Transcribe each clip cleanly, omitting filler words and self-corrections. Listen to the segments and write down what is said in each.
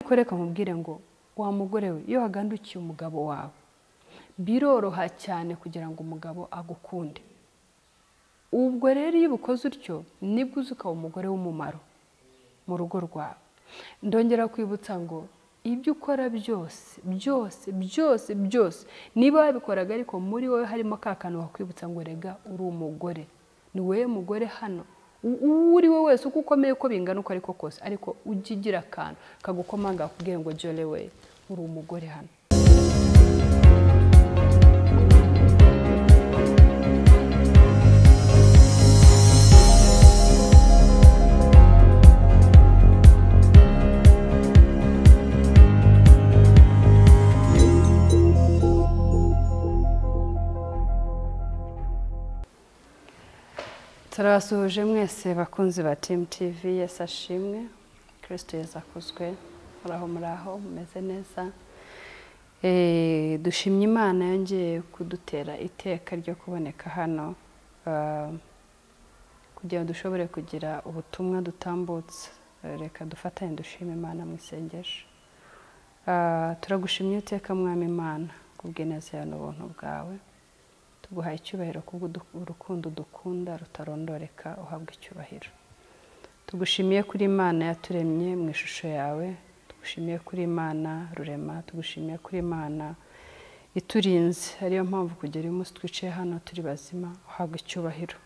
Koreka mubwire ngo wa mugore we iyo hagandukiye umugabo wawe biroroha cyane kugira ngo umugabo agukunde. Ubwo rero iyo ubukoze utyo nibwo uzuka umugore w'umumaro mu rugo rwawe. Ndongera kwibutsa ngo ibyo ukora byose niba wabikoraga ariko muri wowe harimo kakano wakwibutsa ngo rega uri umugore, ni wowe mugore hano uri wowe wese uko ukomeye uko bingana uko ariko kose, ariko ujigira akantu kagukomanga akubwiye ngo jole we uri umugore hano. Turabasuhuje mwese bakunzi ba Team TV, Yesu ashimwe, Kristo Yesu akuzwe, muraho mumeze neza. Dushimye Imana yongeye kudutera iteka ryo kuboneka hano kugira ngo dushobore kugira ubutumwa dutambutse. Reka dufatanye dushime Imana mu isengesho. Turagushimye iteka Mwami Imana kubw'ineza yawe n'ubuntu bwawe. Tuguhaye icyubahiro urukundo dukunda rutarondoreka, uhabwa icyubahiro. Tugushimiye kuri Imana yaturemye mu ishusho yawe, tugushimiye kuri Imana rurema, tugushimiye kuri Imana iturinze, ariyo mpamvu kugera uyu munsi twicaye hano turi bazima, uhabwa icyubahiro.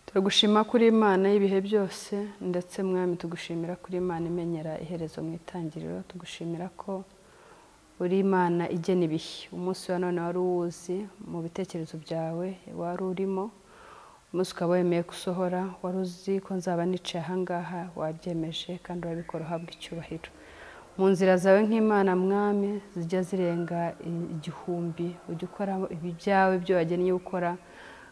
Turagushima kuri Imana y'ibihe byose, ndetse Mwami tugushimira kuri Imana imenyera iherezo mu itangiriro. Tugushimira ko uri Imana igena ibihe. Umunsi wa none wari uwuzi mu bitekerezo byawe, wari urimo umunsi ukaba wemeye gusohora, wari uzi ko nzaba nicaye ahangaha, wabyemeje kandi urabikora, uhabwa icyubahiro. Mu nzira zawe nk'Imana Mwami zijya zirenga igihumbi, ujya ukora ibyawe byo wagennye gukora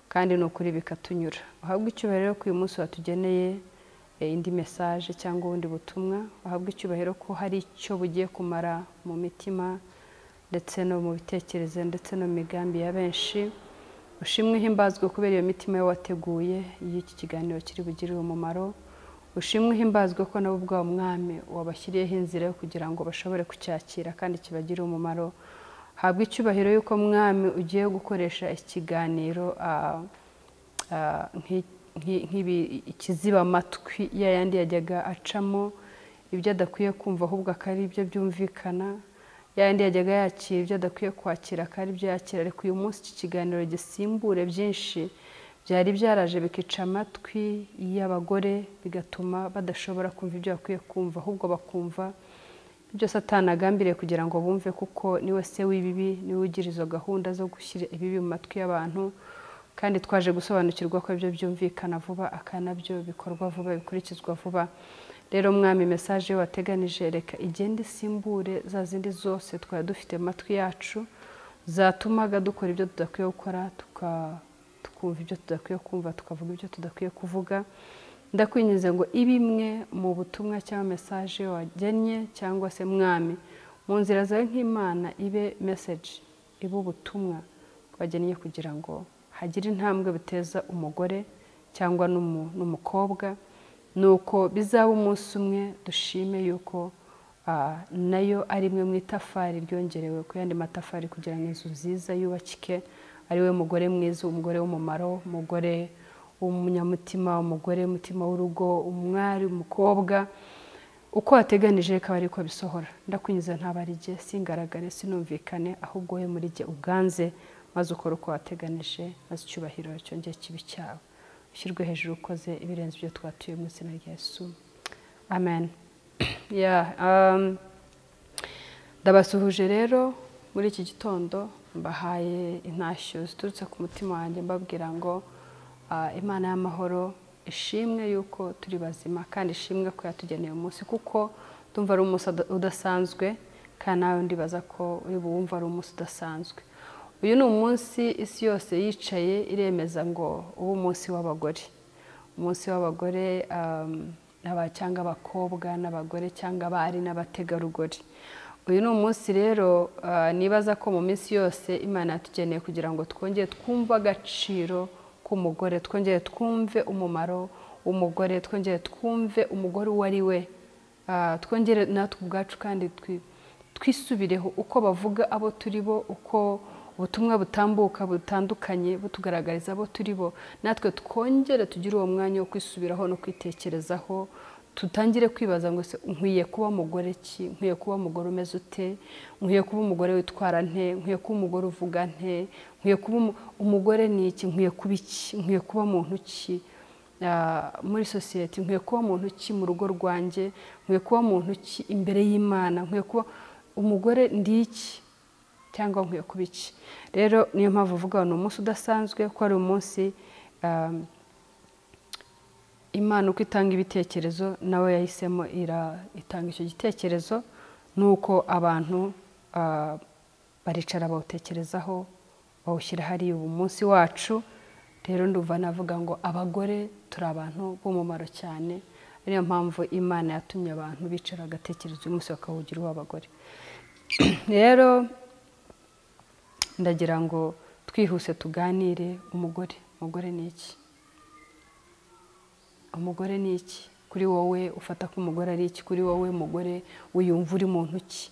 kandi n'ukuri bikatunyura. Uhabwa icyubahiro ko uyu munsi watugeneye indi message cyangwa ubundi butumwa. Uhabwa icyubahiro ko hari icyo bugiye kumara mu mitima ndetse no mu bitekerezo ndetse no mu migambi ya benshi. Ushimwe himbazwe kubera iyo mitima yo wateguye y'iki kiganiro kiri bugirire umumaro. Ushimwe himbazwe ko nabo ubwawe Mwami wabashyiriyeho inzira yo kugira ngo bashobore kucyakira kandi kibagirire umumaro. Habwa icyubahiro yuko Mwami ugiye gukoresha ikiganiro ikiziba amatwi yayandi yajyaga acamo ibyo adakwiye kumva ahubwo akari ibyo byumvikana, yayandi yajyaga yakira ibyo adakwiye kwakira akari ibyo yakira. Ariko uyu munsi iki kiganiro gisimbure byinshi byari byaraje bikica amatwi y'abagore, bigatuma badashobora kumva ibyo bakwiye kumva, ahubwo bakumva ibyo Satani agambiriye kugira ngo bumve, kuko niwe se w'ibibi, niwe ugira izo gahunda zo gushyira ibibi mu matwi y'abantu. Kandi twaje gusobanukirwa ko ibyo byumvikana vuba, akanabyo bikorwa vuba, bikurikizwa vuba. Rero Mwami message wateganije reka igende isimbure za zindi zose twari dufite mu matwi yacu, zatumaga dukora ibyo tudakwiye gukora, tukumva ibyo tudakwiye kumva, tukavuga ibyo tudakwiye kuvuga. Ndakwinginze ngo ibimwe mu butumwa cyangwa message wagennye cyangwa se Mwami mu nzira zawe nk'Imana ibe message, ibe ubutumwa wagennye kugira ngo hagira intambwe biteza umugore cyangwa n'umukobwa, nuko bizaba umunsi umwe dushime yuko nayo ari imwe mu itafari ryongerewe ku yandi matafari kugira ngo inzu nziza yubakike. Ari we mugore mwiza, umugore w'umumaro, umugore w'umunyamutima, umugore w'umutima w'urugo, umwari, umukobwa uko wateganije akaba ariko bisohora. Ndakwinjiza ntabarije singaragare sinumvikane, ahubwo we muri jye uganze, maze ukora uko wateganije, maze icyubahiro cyongeye kibi cyawe ushyirwe hejuru, ukoze ibirenze ibyo twatuye mu izina rya Yesu, amen. Ndabasuhuje rero muri iki gitondo, mbahaye intashyo ziturutse ku mutima wanjye mbabwira ngo Imana y'amahoro ishimwe yuko turi bazima, kandi ishimwe ko yatugeneye umunsi, kuko ndumva ari umunsi udasanzwe, kandi nawe ndibaza ko uri buwumva ari umunsi udasanzwe. Uyu ni umunsi isi yose yicaye iremeza ngo ubu umunsi w'abagore, umunsi w'abagore cyangwa abakobwa n'abagore cyangwa abari n'abategarugori. Uyu ni umunsi rero nibaza ko mu minsi yose Imana yatugeneye kugira ngo twongere twumve agaciro k'umugore, twongere twumve umumaro w'umugore, twongere twumve umugore uwo ari we twongere natwe ubwacu kandi twisubireho uko bavuga abo turi bo, uko ubutumwa butambuka butandukanye butugaragariza abo turi bo, natwe twongere tugire uwo mwanya wo kwisubiraho no kwitekerezaho, tutangire kwibaza ngo se nkwiye kuba umugore ki, nkwiye kuba umugore umeze ute, nkwiye kuba umugore witwara nte, nkwiye kuba umugore uvuga nte, nkwiye kuba umugore ni iki, nkwiye kuba iki, nkwiye kuba muntu ki muri sosiyete, nkwiye kuba muntu ki mu rugo rwanjye, nkwiye kuba muntu ki imbere y'Imana, nkwiye kuba umugore ndi iki cyangwa nkwiye kuba iki. Rero niyo mpamvu uvuga ni umunsi udasanzwe ko ari umunsi Imana uko itanga ibitekerezo nawe yahisemo itanga icyo gitekerezo, nuko abantu baricara bawutekerezaho bawushyira hariya ubu munsi wacu. Rero ndumva navuga ngo abagore turi abantu b'umumaro cyane, niyo mpamvu Imana yatumye abantu bicara agatekereza uyu munsi bakawugira uw'abagore. Rero ndagira ngo twihuse tuganire umugore ni iki? Umugore ni iki kuri wowe? Ufata ko umugore ari iki kuri wowe? Umugore wiyumva uri muntu ki?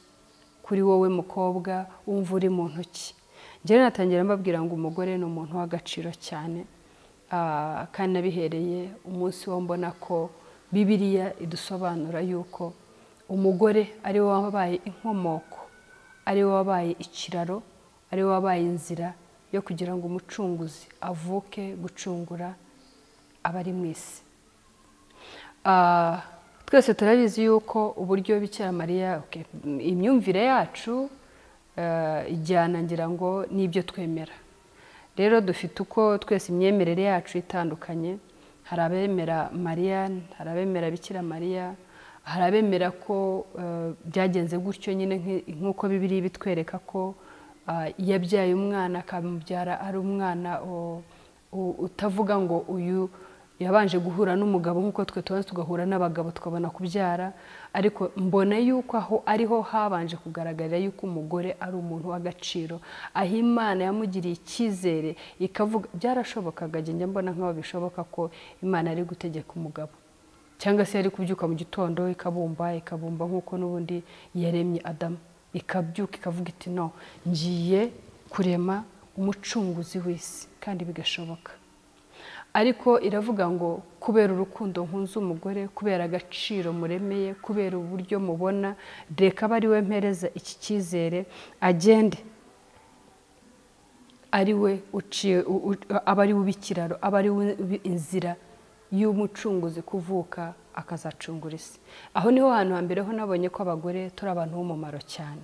Kuri wowe mukobwa wumva uri muntu ki? Njyewe natangira mbabwira ngo umugore ni umuntu w'agaciro cyane, kandi nabihereye umunsi wo mbona ko Bibiliya idusobanura yuko umugore ari we wabaye inkomoko, ari we wabaye ikiraro, ari we wabaye inzira yo kugira ngo umucunguzi avuke gucungura abari mu isi. Twese turabizi yuko uburyo Bikira Mariya, imyumvire yacu ijyana ngira ngo n'ibyo twemera. Rero dufite uko twese imyemerere yacu itandukanye. Hari abemera Mariya, hari abemera Bikira Mariya, hari abemera ko byagenze gutyo nyine nk'uko Bibiliya bitwereka ko yabyaye umwana akamubyara ari umwana utavuga ngo uyu yabanje guhura n'umugabo nk'uko twe tubanza tugahura n'abagabo tukabona kubyara, ariko mbona yuko aho ariho habanje kugaragarira yuko umugore ari umuntu w'agaciro, aho Imana yamugiriye icyizere ikavuga. Byarashobokaga njya mbona nk'aho bishoboka ko Imana ari gutegeka umugabo, cyangwa se yari kubyuka mu gitondo ikabumba nk'uko n'ubundi yaremye Adamu, ikabyuka ikavuga iti no, ngiye kurema umucunguzi w'isi, kandi bigashoboka. Ariko iravuga ngo kubera urukundo nkunze umugore, kubera agaciro muremeye, kubera uburyo mubona, reka aba ari we mpereza iki cyizere, agende ari we aba ari we ikiraro, aba ari we inzira y'umucunguzi kuvuka akazacungura isi. Aho niho hantu hambere ho nabonye ko abagore turi abantu b'umumaro cyane.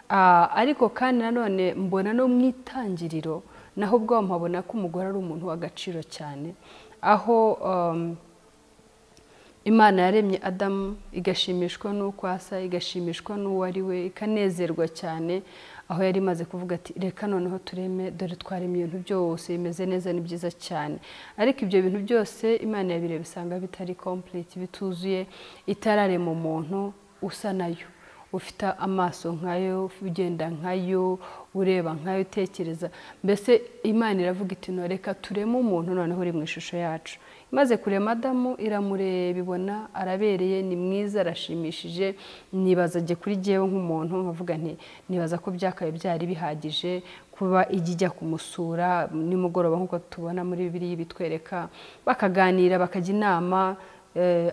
Ariko kandi nanone mbona no mu itangiriro naho ubwo mpabona ko umugore ari umuntu w'agaciro cyane, aho Imana yaremye Adamu igashimishwa n'uko asa, igashimishwa n'uwo ari we, ikanezerwa cyane, aho yari imaze kuvuga ati reka noneho tureme, dore twaremye ibintu byose bimeze neza, ni byiza cyane. Ariko ibyo bintu byose Imana yabireba bisanga bitari complete, bituzuye, itararema umuntu usa nayo, ufite amaso nkayo, ugenda nkayo, ureba nkayo, utekereza. Mbese Imana iravuga iti no, reka tureme umuntu noneho uri mu ishusho yacu. Imaze kurema Adamu iramureba, ibona arabereye, ni mwiza, arashimishije. Nibaza jye kuri jyewe nk'umuntu nkavuga nti nibaza ko byakaye byari bihagije kuba ijya kumusura nimugoroba nk'uko tubona muri Bibiliya bitwereka, bakaganira bakajya inama.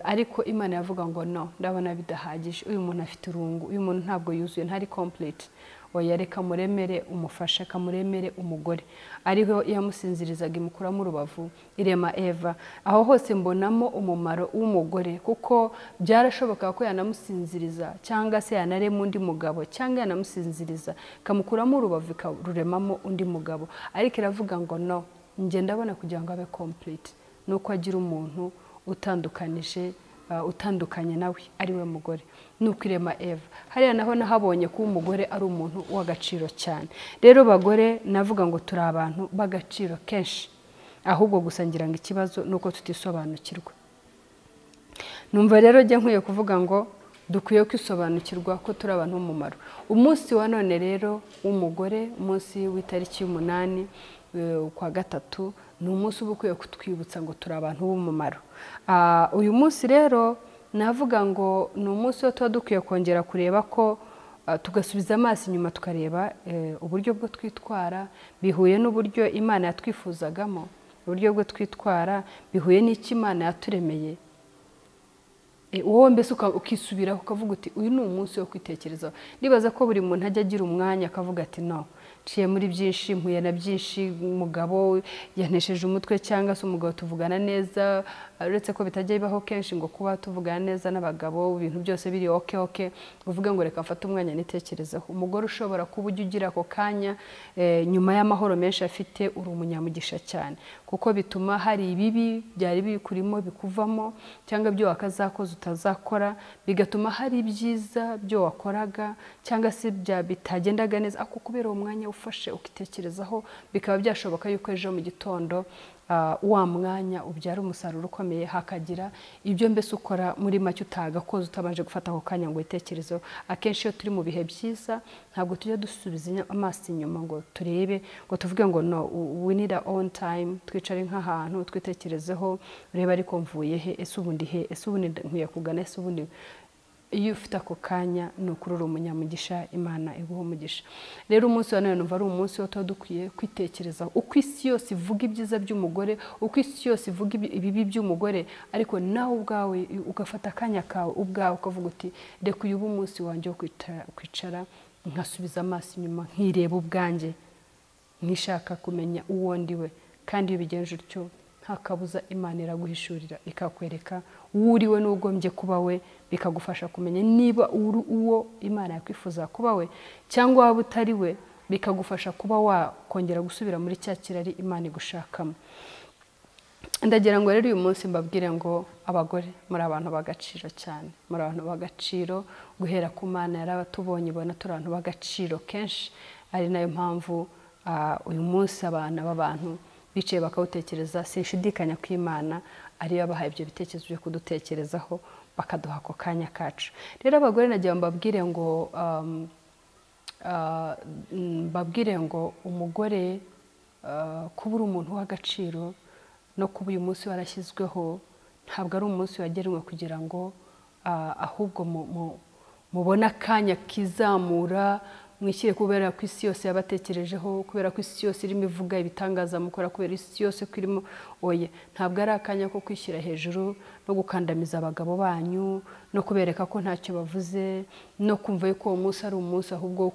Ariko Imana yavuga ngo no, ndabona bidahagije, uyu muntu afite urungu, uyu muntu ntabwo yuzuye, ntari complete. Oya, reka muremere umufasha, kamuremere umugore. Ariho yamusinzirizaga imukuramo urubavu, irema Eva. Aho hose mbonamo umumaro w'umugore, kuko byarashoboka ko yanamusinziriza cyangwa se yanarema undi mugabo, cyangwa yanamusinziriza kamukuramo urubavu ikaruremamo undi mugabo. Ariko iravuga ngo no, njye ndabona kugira ngo abe complete nuko agira umuntu utandukanye nawe, ari we mugore. Nuko irema Eva. Hariya naho nahabonye ko umugore ari umuntu w'agaciro cyane. Rero bagore navuga ngo turi abantu b'agaciro kenshi, ahubwo gusa ngira ngo ikibazo nuko tutisobanukirwa. Numva rero jye nkwiye kuvuga ngo dukwiye kwisobanukirwa ko turi abantu b'umumaro. Umunsi wa none rero w'umugore, umunsi w'itariki y'umunani kwa gatatu, ni umunsi uba ukwiye kutwibutsa ngo turi abantu b'umumaro. Uyu munsi rero navuga ngo ni umunsi wo tuba dukwiye kongera kureba ko tugasubiza amaso inyuma tukareba uburyo bwo twitwara bihuye n'uburyo Imana yatwifuzagamo, uburyo bwo twitwara bihuye n'icyo Imana yaturemeye. Wowe mbese ukisubiraho ukavuga uti uyu ni umunsi wo kwitekerezaho. Ndibaza ko buri muntu ajya agira umwanya akavuga ati no, nciye muri byinshi, mpuye na byinshi, umugabo yanesheje umutwe cyangwa se umugabo tuvugana neza, uretse ko bitajya bibaho kenshi ngo kuba tuvugana neza n'abagabo ibintu byose biri oke uvuga ngo reka mfate umwanya nitekerezaho. Umugore ushobora kuba ujya ugira ako kanya nyuma y'amahoro menshi afite, uri umunyamugisha cyane, kuko bituma hari ibibi byari bikurimo bikuvamo, cyangwa ibyo wakazakoze utazakora, bigatuma hari ibyiza byo wakoraga cyangwa se bitagendaga neza, ako kubera uwo mwanya ufashe ukitekerezaho, bikaba byashoboka yuko ejo mu gitondo wa mwanya ubyara umusaruro ukomeye, hakagira ibyo mbese ukora muri make utagakoze utabanje gufata ako kanya ngo witekerezeho. Akenshi iyo turi mu bihe byiza ntabwo tujya dusubiza amaso inyuma ngo turebe, ngo tuvuge ngo no, we need our own time, twicare nk'ahantu twitekerezeho, urebe ariko mvuye he, ese ubundi he, ese ubundi nkwiye kugana, ese ubundi. Iyo ufite ako kanya ni ukurura umunyamugisha, Imana iguha umugisha. Rero umunsi wa none numva ari umunsi wo tuba dukwiye kwitekerezaho, uko isi yose ivuga ibyiza by'umugore, uko isi yose ivuga ibibi by'umugore, ariko nawe ubwawe ugafata akanya kawe ubwawe ukavuga uti reka uyu umunsi wanjye wo kwicara nkasubiza amaso inyuma, nkireba ubwanjye, nkishaka kumenya uwo ndiwe. Kandi iyo ubigenje utyo nta kabuza Imana iraguhishurira ikakwereka uriwe n'ugombye kuba we, bikagufasha kumenya niba uri uwo Imana yakwifuza kuba we cyangwa waba utari we, bikagufasha kuba wakongera gusubira muri cya kirari Imana igushakamo. Ndagira ngo rero uyu munsi mbabwire ngo abagore muri abantu b'agaciro cyane, muri abantu b'agaciro guhera ku Mana yarabatubonye ibona turi abantu b'agaciro kenshi, ari nayo mpamvu uyu munsi abana b'abantu bicaye bakawutekereza. Sinshidikanya ko Imana ariyo yabahaye ibyo bitekerezo byo kudutekerezaho, bakaduha ako kanya kacu. Rero abagore nagira mbabwire ngo umugore kuba uri umuntu w'agaciro no kuba uyu munsi warashyizweho, ntabwo ari umunsi wagenwe kugira ngo ahubwo mubone akanya kizamura mwishyire, kubera ko isi yose yabatekerejeho, kubera ko isi yose irimo ivuga ibitangaza mukora, kubera isi yose ko irimo oye. Ntabwo ari akanya ko kwishyira hejuru no gukandamiza abagabo banyu no kubereka ko ntacyo bavuze no kumva yuko uwo munsi ari umunsi ahubwo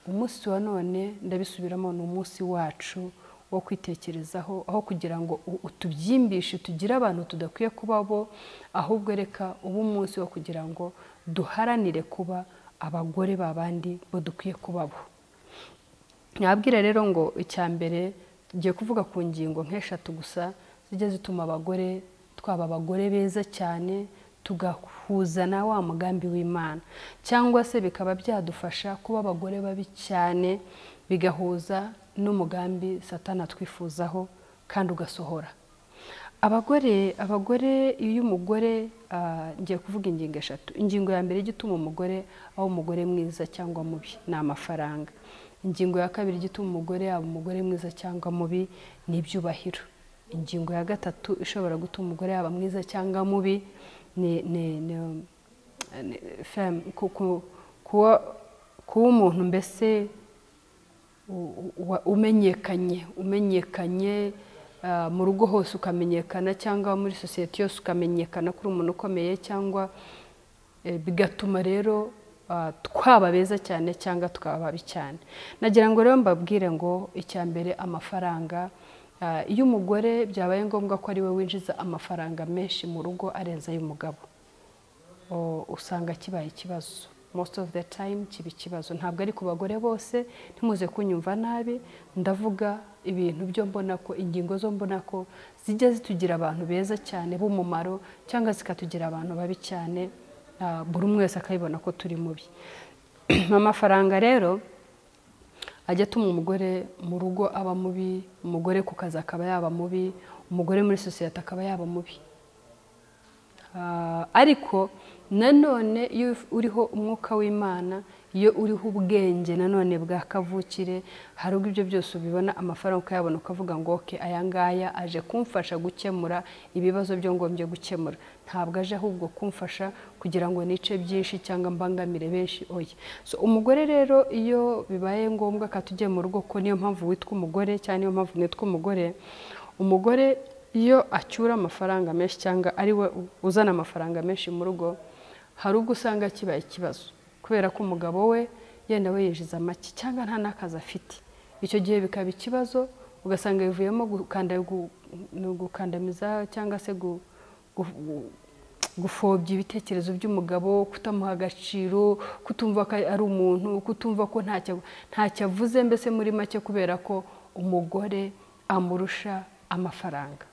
umunsi wa none, ndabisubiramo, ni umunsi wacu wo kwitekerezaho, aho kugira ngo utubyimbishe tugire abantu tudakwiye kuba bo, ahubwo reka ubu umunsi wo kugira ngo duharanire kuba abagore babandi bo dukwiye kubabo. Nabwira rero ngo icya mbere tugiye kuvuga ku ngingo nk'eshatu gusa zijya zituma abagore twaba abagore beza cyane, tugahuza na wa mugambi w'Imana, cyangwa se bikaba byadufasha kuba abagore babi cyane, bigahuza n'umugambi Satani atwifuzaho kandi ugasohora. Abagore iyo umugore ngiye kuvuga ingingo eshatu. Ingingo ya mbere igituma umugore aba umugore mwiza cyangwa mubi ni amafaranga. Ingingo ya kabiri igituma umugore aba umugore mwiza cyangwa mubi ni ibyubahiro. Ingingo ya gatatu ishobora gutuma umugore aba mwiza cyangwa mubi ni kuba umuntu mbese umenyekanye mu rugo hose ukamenyekana, cyangwa muri sosiyete yose ukamenyekana kuri umuntu ukomeye, cyangwa bigatuma rero twaba beza cyane cyangwa twaba babi cyane. Nagira ngo rero mbabwire ngo icya mbere amafaranga. Iyo umugore byabaye ngombwa ko ari we winjiza amafaranga menshi mu rugo arenze ay'umugabo, usanga kibaye ikibazo. Most of the time kiba ikibazo. Ntabwo ari ku bagore bose, ntimuze kunyumva nabi, ndavuga ibintu byo mbona ko, ingingo zo mbona ko zijya zitugira abantu beza cyane b'umumaro, cyangwa zikatugira abantu babi cyane, buri umwe wese akabibona ko turi mubi. Amafaranga rero ajya atuma umugore mu rugo aba mubi, umugore ku kazi akaba yaba mubi, umugore muri sosiyete akaba yaba mubi. ariko nanone iyo uriho umwuka w'Imana, iyo uriho ubwenge nanone bwa kavukire, hari ubwo ibyo byose ubibona amafaranga ukayabona ukavuga ngo oke, aya ngaya aje kumfasha gukemura ibibazo byo ngombye gukemura, ntabwo aje ahubwo kumfasha kugira ngo nice byinshi cyangwa mbangamire benshi. Oya, so umugore rero iyo bibaye ngombwa katugiye mu rugo, ko niyo mpamvu witwa umugore cyangwa niyo mpamvu mwitwa umugore. Umugore iyo acyura amafaranga menshi cyangwa ari we uzana amafaranga menshi mu rugo, hari ubwo usanga kibaye ikibazo kubera ko umugabo we yenda we yinjiza make cyangwa nta n'akazi afite. Icyo gihe bikaba ikibazo, ugasanga bivuyemo gukandamiza cyangwa se gufobya ibitekerezo by'umugabo, kutamuha agaciro, kutumva ko ari umuntu, kutumva ko ntacyo avuze mbese muri make, kubera ko umugore amurusha amafaranga.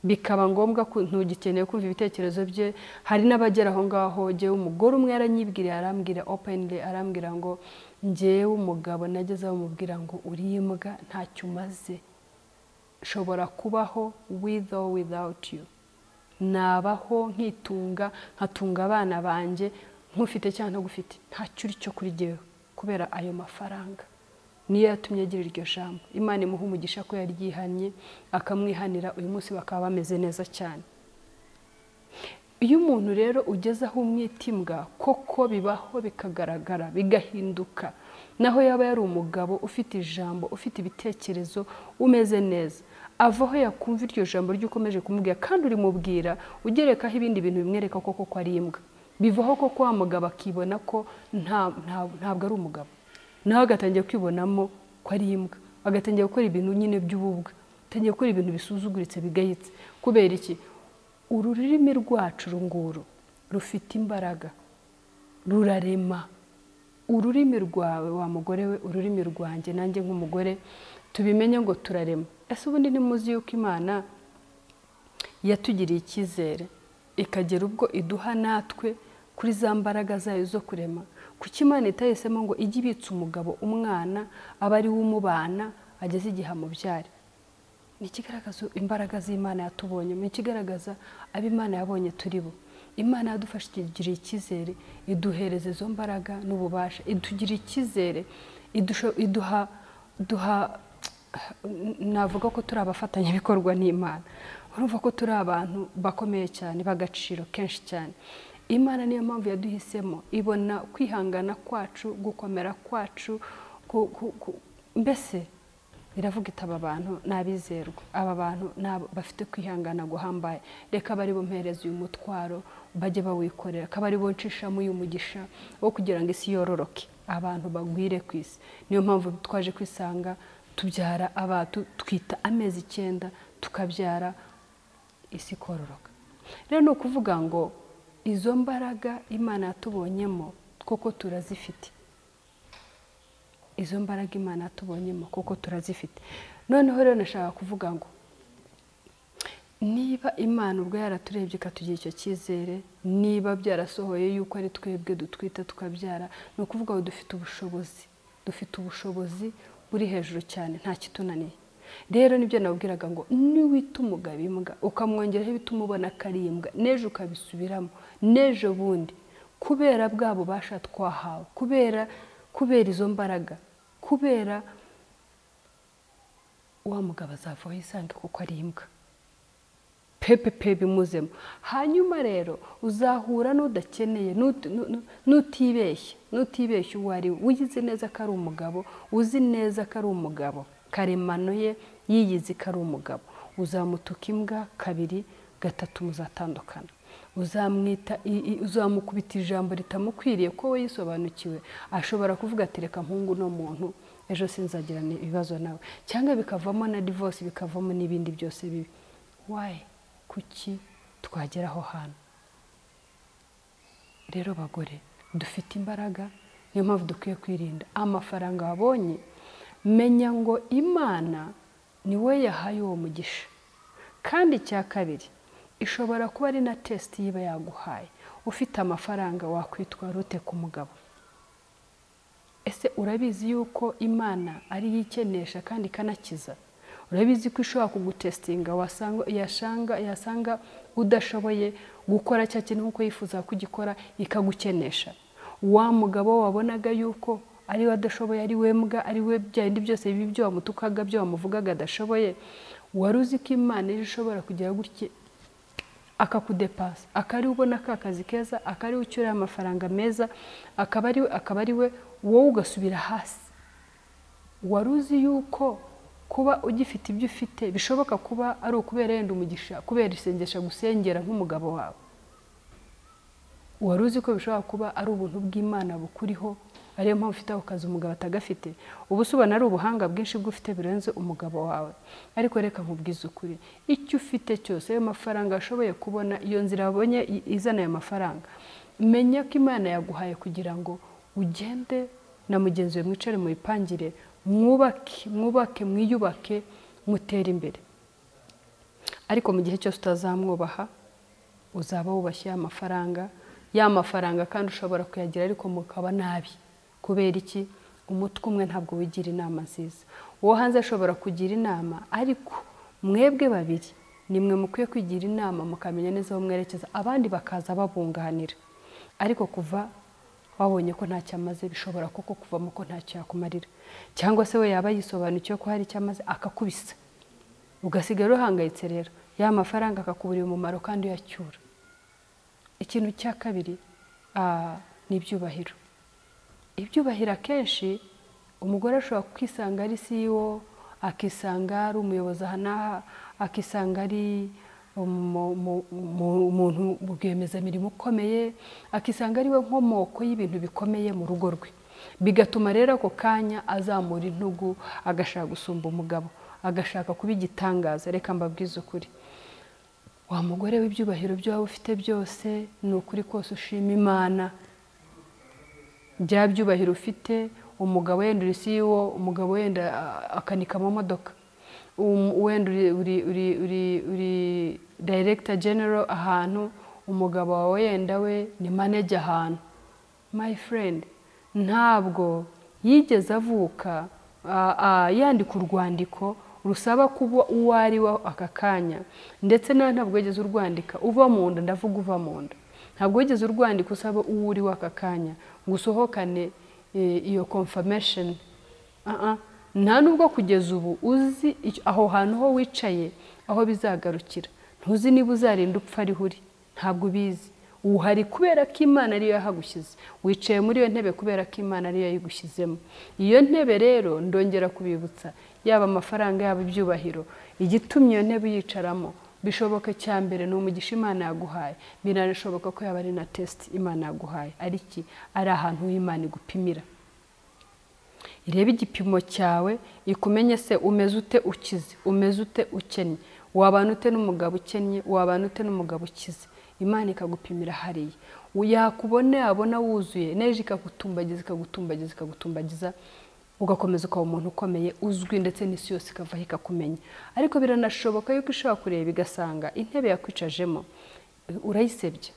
Bikaba ngombwa ko ntugikeneye kumva ibitekerezo bye. Hari n'abagera aho ngaho, njyewe umugore umwe yaranyibwiriye, arambwira openly, arambwira ngo njyewe umugabo nageze aho mubwira ngo uri imbwa, ntacyo umaze, nshobora kubaho with or without you, nabaho nkitunga, nkatunga abana banjye nkufite cyangwa ntagufite, ntacyo uri cyo kuri jyewe, kubera ayo mafaranga niyo yatumye agira iryo jambo. Imana imuha umugisha ko yaryihanye akamwihanira, uyu munsi bakaba bameze neza cyane. Iyo umuntu rero ugeze aho umwitimbwa, koko bibaho bikagaragara bigahinduka, naho yaba yari umugabo ufite ijambo, ufite ibitekerezo, umeze neza, avaho yakumva iryo jambo ry'ukomeje kumubwira kandi urimubwira ugerekaho ibindi bintu bimwereka koko ko ari imbwa, bivaho koko wa mugabo akibona ko ntabwo ari umugabo, nawe agatangiye kwibonamo ko ari imbwa, agatangiye gukora ibintu nyine by'ububwa, atangiye gukora ibintu bisuzuguritse bigayitse. Kubera iki? Ururimi rwacu runguru rufite imbaraga, rurarema. Ururimi rwawe wa mugore we, ururimi rwanjye nanjye nk'umugore, tubimenye ngo turarema. Ese ubundi ntimuzi yuko Imana yatugiriye icyizere ikagera ubwo iduha natwe kuri za mbaraga zayo zo kurema? Kuki Imana itahisemo ngo ijye ibitsa umugabo umwana aba ari we umubana ageze igihe amubyare? Ni ikigaragaza imbaraga z'Imana yatubonye, ni ikigaragaza abo Imana yabonye turi bo. Imana yadufashije icyizere, iduhereza izo mbaraga n'ububasha, idugira icyizere, iduha navuga ko turi abafatanyabikorwa n'Imana. Urumva ko turi abantu bakomeye cyane, bagaciro kenshi cyane. Imana niyo mpamvu yaduhisemo, ibona kwihangana kwacu, gukomera kwacu, mbese iravuga iti aba bantu n'abizerwa, aba bantu bafite kwihangana guhambaye, reka bari bumpereza uyu mutwaro bajye bawikorera, akaba ari bo nshishamo uyu mugisha wo kugira ngo isi yororoke, abantu bagwire ku isi. Niyo mpamvu twaje kwisanga tubyara abatu, twita amezi 9 tukabyara isi kororoka. Rero ni ukuvuga ngo izo mbaraga Imana yatubonyemo koko turazifite, izo mbaraga Imana yatubonyemo koko turazifite. Noneho rero nashaka kuvuga ngo niba Imana ubwo yaraturebye ikatugira icyo cyizere, niba byarasohoye yuko ari twebwe dutwita tukabyara, no kuvuga ngo dufite ubushobozi buri hejuru cyane, nta kitunaniye. Rero nibyo nabwiraga ngo niwita umugabo imbwa ukamwongeraho ibituma ubona kari imbwa, nejo ukabisubiramo, nejo bundi, kubera bwa bubasha twahawe, kubera izo mbaraga, kubera wa mugabo azavaho yisange kuko ari imbwa, pepe bimuzemo. Hanyuma rero uzahura n'udakeneye, nutibeshye uwo ari we, uyizi neza ko ari umugabo, uzi neza ko ari umugabo, karemano ye yiyizi ko ari umugabo, uzamutuka imbwa 2, 3 muzatandukana. Uzamukubita ijambo ritamukwiriye ko we yisobanukiwe, ashobora kuvuga ati reka mpungu no muntu, ejo sinzagirana ibibazo nawe, cyangwa bikavamo na divorce, bikavamo n'ibindi byose bibi. Why? Kuki twageraho hano? Rero bagore dufite imbaraga, niyo mpamvu dukwiye kwirinda amafaranga wabonye. Menya ngo Imana ni we yahaye uwo mugisha, kandi cya kabiri ishobora kuba ari na test yiba yaguhaye. Ufite amafaranga wakwitwara ute ku mugabo? Ese urabizi yuko Imana ari yikenesha kandi kanakiza? urabizi ko ishobora kugutestinga, yasanga udashoboye gukora cya kintu nk'uko yifuza kugikora ikagukenesha. Wa mugabo wabonaga yuko ari we adashoboye, ari we mbwa, ari we byindi byose bibi byo wamutukaga, byo wamuvugaga adashoboye, wari uzi ko Imana ishobora kugira gutya akakudepasa, akari ubona ka kazi keza, akari ucyura amafaranga meza, akaba ari we wowe ugasubira hasi. Wari uzi yuko kuba ugifite ibyo ufite bishoboka kuba ari ukubera yenda umugisha, kubera isengesha gusengera nk'umugabo wawe. Wari uzi ko bishobora kuba ari ubuntu bw'Imana bukuriho, ariyo mpamvu ufite ako kazi umugabo atagafite. Ubu subana ari ubuhanga bwinshi bw'ufite birenze umugabo wawe. Ariko reka nkubwize ukuri, icyo ufite cyose, ayo mafaranga ashoboye kubona, iyo nzira wabonye izana ayo mafaranga, menya ko Imana yaguhaye kugira ngo ugende na mugenzi we mwicare mu ipangire, mwubake, mwiyubake, mutere imbere. Ariko mu gihe cyose utazamwubaha, uzaba wubashye ya mafaranga kandi ushobora kuyagira ariko mukaba nabi. Kubera iki? Umutwe umwe ntabwo wigira inama nziza. Uwo hanze ashobora kugira inama, ariko mwebwe babiri nimwe mukwiye kwigira inama, mukamenya neza aho mwerekeza, abandi bakaza babunganira. Ariko kuva wabonye ko ntacyo amaze, bishobora koko kuvamo ko ntacyo yakumarira, cyangwa se we yaba yisobanukiye ko hari icyo amaze akakubisa, ugasigara uhangayitse. Rero ya mafaranga akakuburira umumaro kandi uyacyura. Ikintu cya kabiri ni ibyubahiro. Ibyubahiro akenshi umugore ashobora kwisanga ari CEO, akisanga ari umuyobozi aha, akisanga ari umuntu rwiyemezamirimo ukomeye, akisanga ari we nkomoko y'ibintu bikomeye mu rugo rwe. Bigatuma rero ako kanya azamura intugu, agashaka gusumba umugabo, agashaka kuba igitangaza. Reka mbabwize ukuri, wa mugore w'ibyubahiro byo waba ufite byose, ni ukuri kose ushima Imana. Bya byubahiro ufite, umugabo wenda uri CEO, umugabo wenda akanika mu modoka, wenda uri director general ahantu, umugabo wawe wenda we ni manager ahantu. My friend, ntabwo yigeze avuka yandika urwandiko rusaba kuba uwo ari we aka kanya, ndetse nawe ntabwo wigeze urwandika uva mu nda. Ndavuga uva mu nda, ntabwo wigeze urwandika usaba uwo uri we aka kanya ngo usohokane iyo confirmation. Nta nubwo kugeza ubu uzi aho hantu ho wicaye aho bizagarukira. Ntuzi niba uzarinda upfa ariho uri, ntabwo ubizi. Uhari kubera ko Imana ariyo yahagushyize, wicaye muri iyo ntebe kubera ko Imana ariyo yayigushyizemo. Iyo ntebe rero ndongera kubibutsa, yaba amafaranga yaba ibyubahiro, igitumye iyo ntebe uyicaramo bishoboka cya mbere ni umugisha Imana yaguhaye. Birashoboka ko yaba ari na test Imana yaguhaye, ari ahantu Imana igupimira. Irebe igipimo cyawe, ikumenye se umeze ute ukize, umeze ute ukennye, wabana ute n'umugabo ukennye, wabana ute n'umugabo ukize. Imana ikagupimira hariya. Yakubone abona wuzuye, neje ikagutumbagiza, ugakomeza ukaba umuntu ukomeye uzwi, ndetse n'isi yose ikavaho ikakumenya. Ariko biranashoboka yuko ishobora kureba igasanga intebe yakwicajemo urayisebye,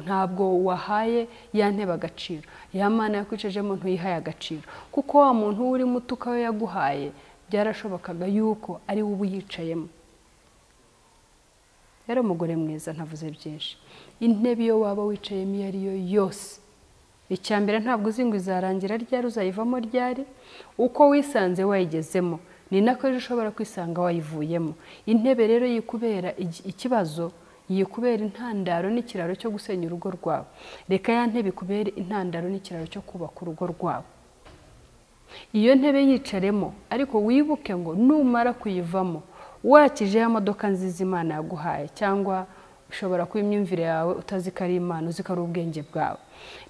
ntabwo wahaye ya ntebe agaciro, ya Mana yakwicajemo ntuyihaye agaciro, kuko wa muntu uri muto ukawe yaguhaye byarashobokaga yuko ari wowe uyicayemo. Yari umugore mwiza, ntavuze byinshi. Intebe iyo waba wicayemo iyo ariyo yose, icyambere ntabwo uzi ngo izarangira ryari, uzayivamo ryari. Uko wisanze wayigezemo ni nako ejo ushobora kwisanga wayivuyemo. Intebe rero yikubera ikibazo, yikubera intandaro n'ikiraro cyo gusenya urugo rwawe. Reka ya ntebe ikubere intandaro n'ikiraro cyo kubaka urugo rwawe. Iyo ntebe yicaremo, ariko wibuke ngo numara kuyivamo wakije ya modoka nziza Imana yaguhaye, cyangwa ushobora kuba imyumvire yawe utazi ko ari Imana, uzi ko ari ubwenge bwawe.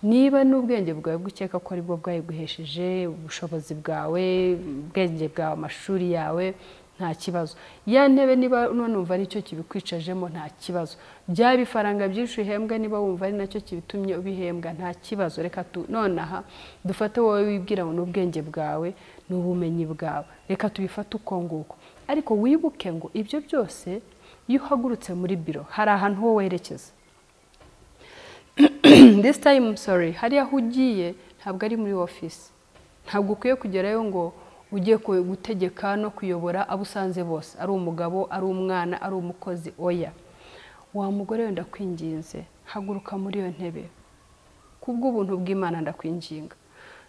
Niba n'ubwenge bwawe bw'ukeka ko ari bwo bwayiguhesheje, ubushobozi bwawe, ubwenge bwawe, amashuri yawe, nta kibazo. Ya ntebe niba numva ari cyo kibikwicajemo, nta kibazo. Bya bifaranga byinshi uhembwa niba wumva ari nacyo kibitumye ubihembwa, nta kibazo. Reka nonaha dufate wowe wibwira ngo n'ubwenge bwawe n'ubumenyi bwawe, reka tubifate uko nguko. Ariko wibuke ngo ibyo byose iyo uhagurutse muri biro hari ahantu ho werekeza. This time hariya aho ugiye ntabwo ari muri office. Ntabwo ukwiye kugerayo ngo ugiye gutegeka no kuyobora abo usanze bose, ari umugabo, ari umwana, ari umukozi. Oya, wa mugore wenda kwinginze, haguruka muri iyo ntebe kubw'ubuntu bw'Imana, ndakwinginga.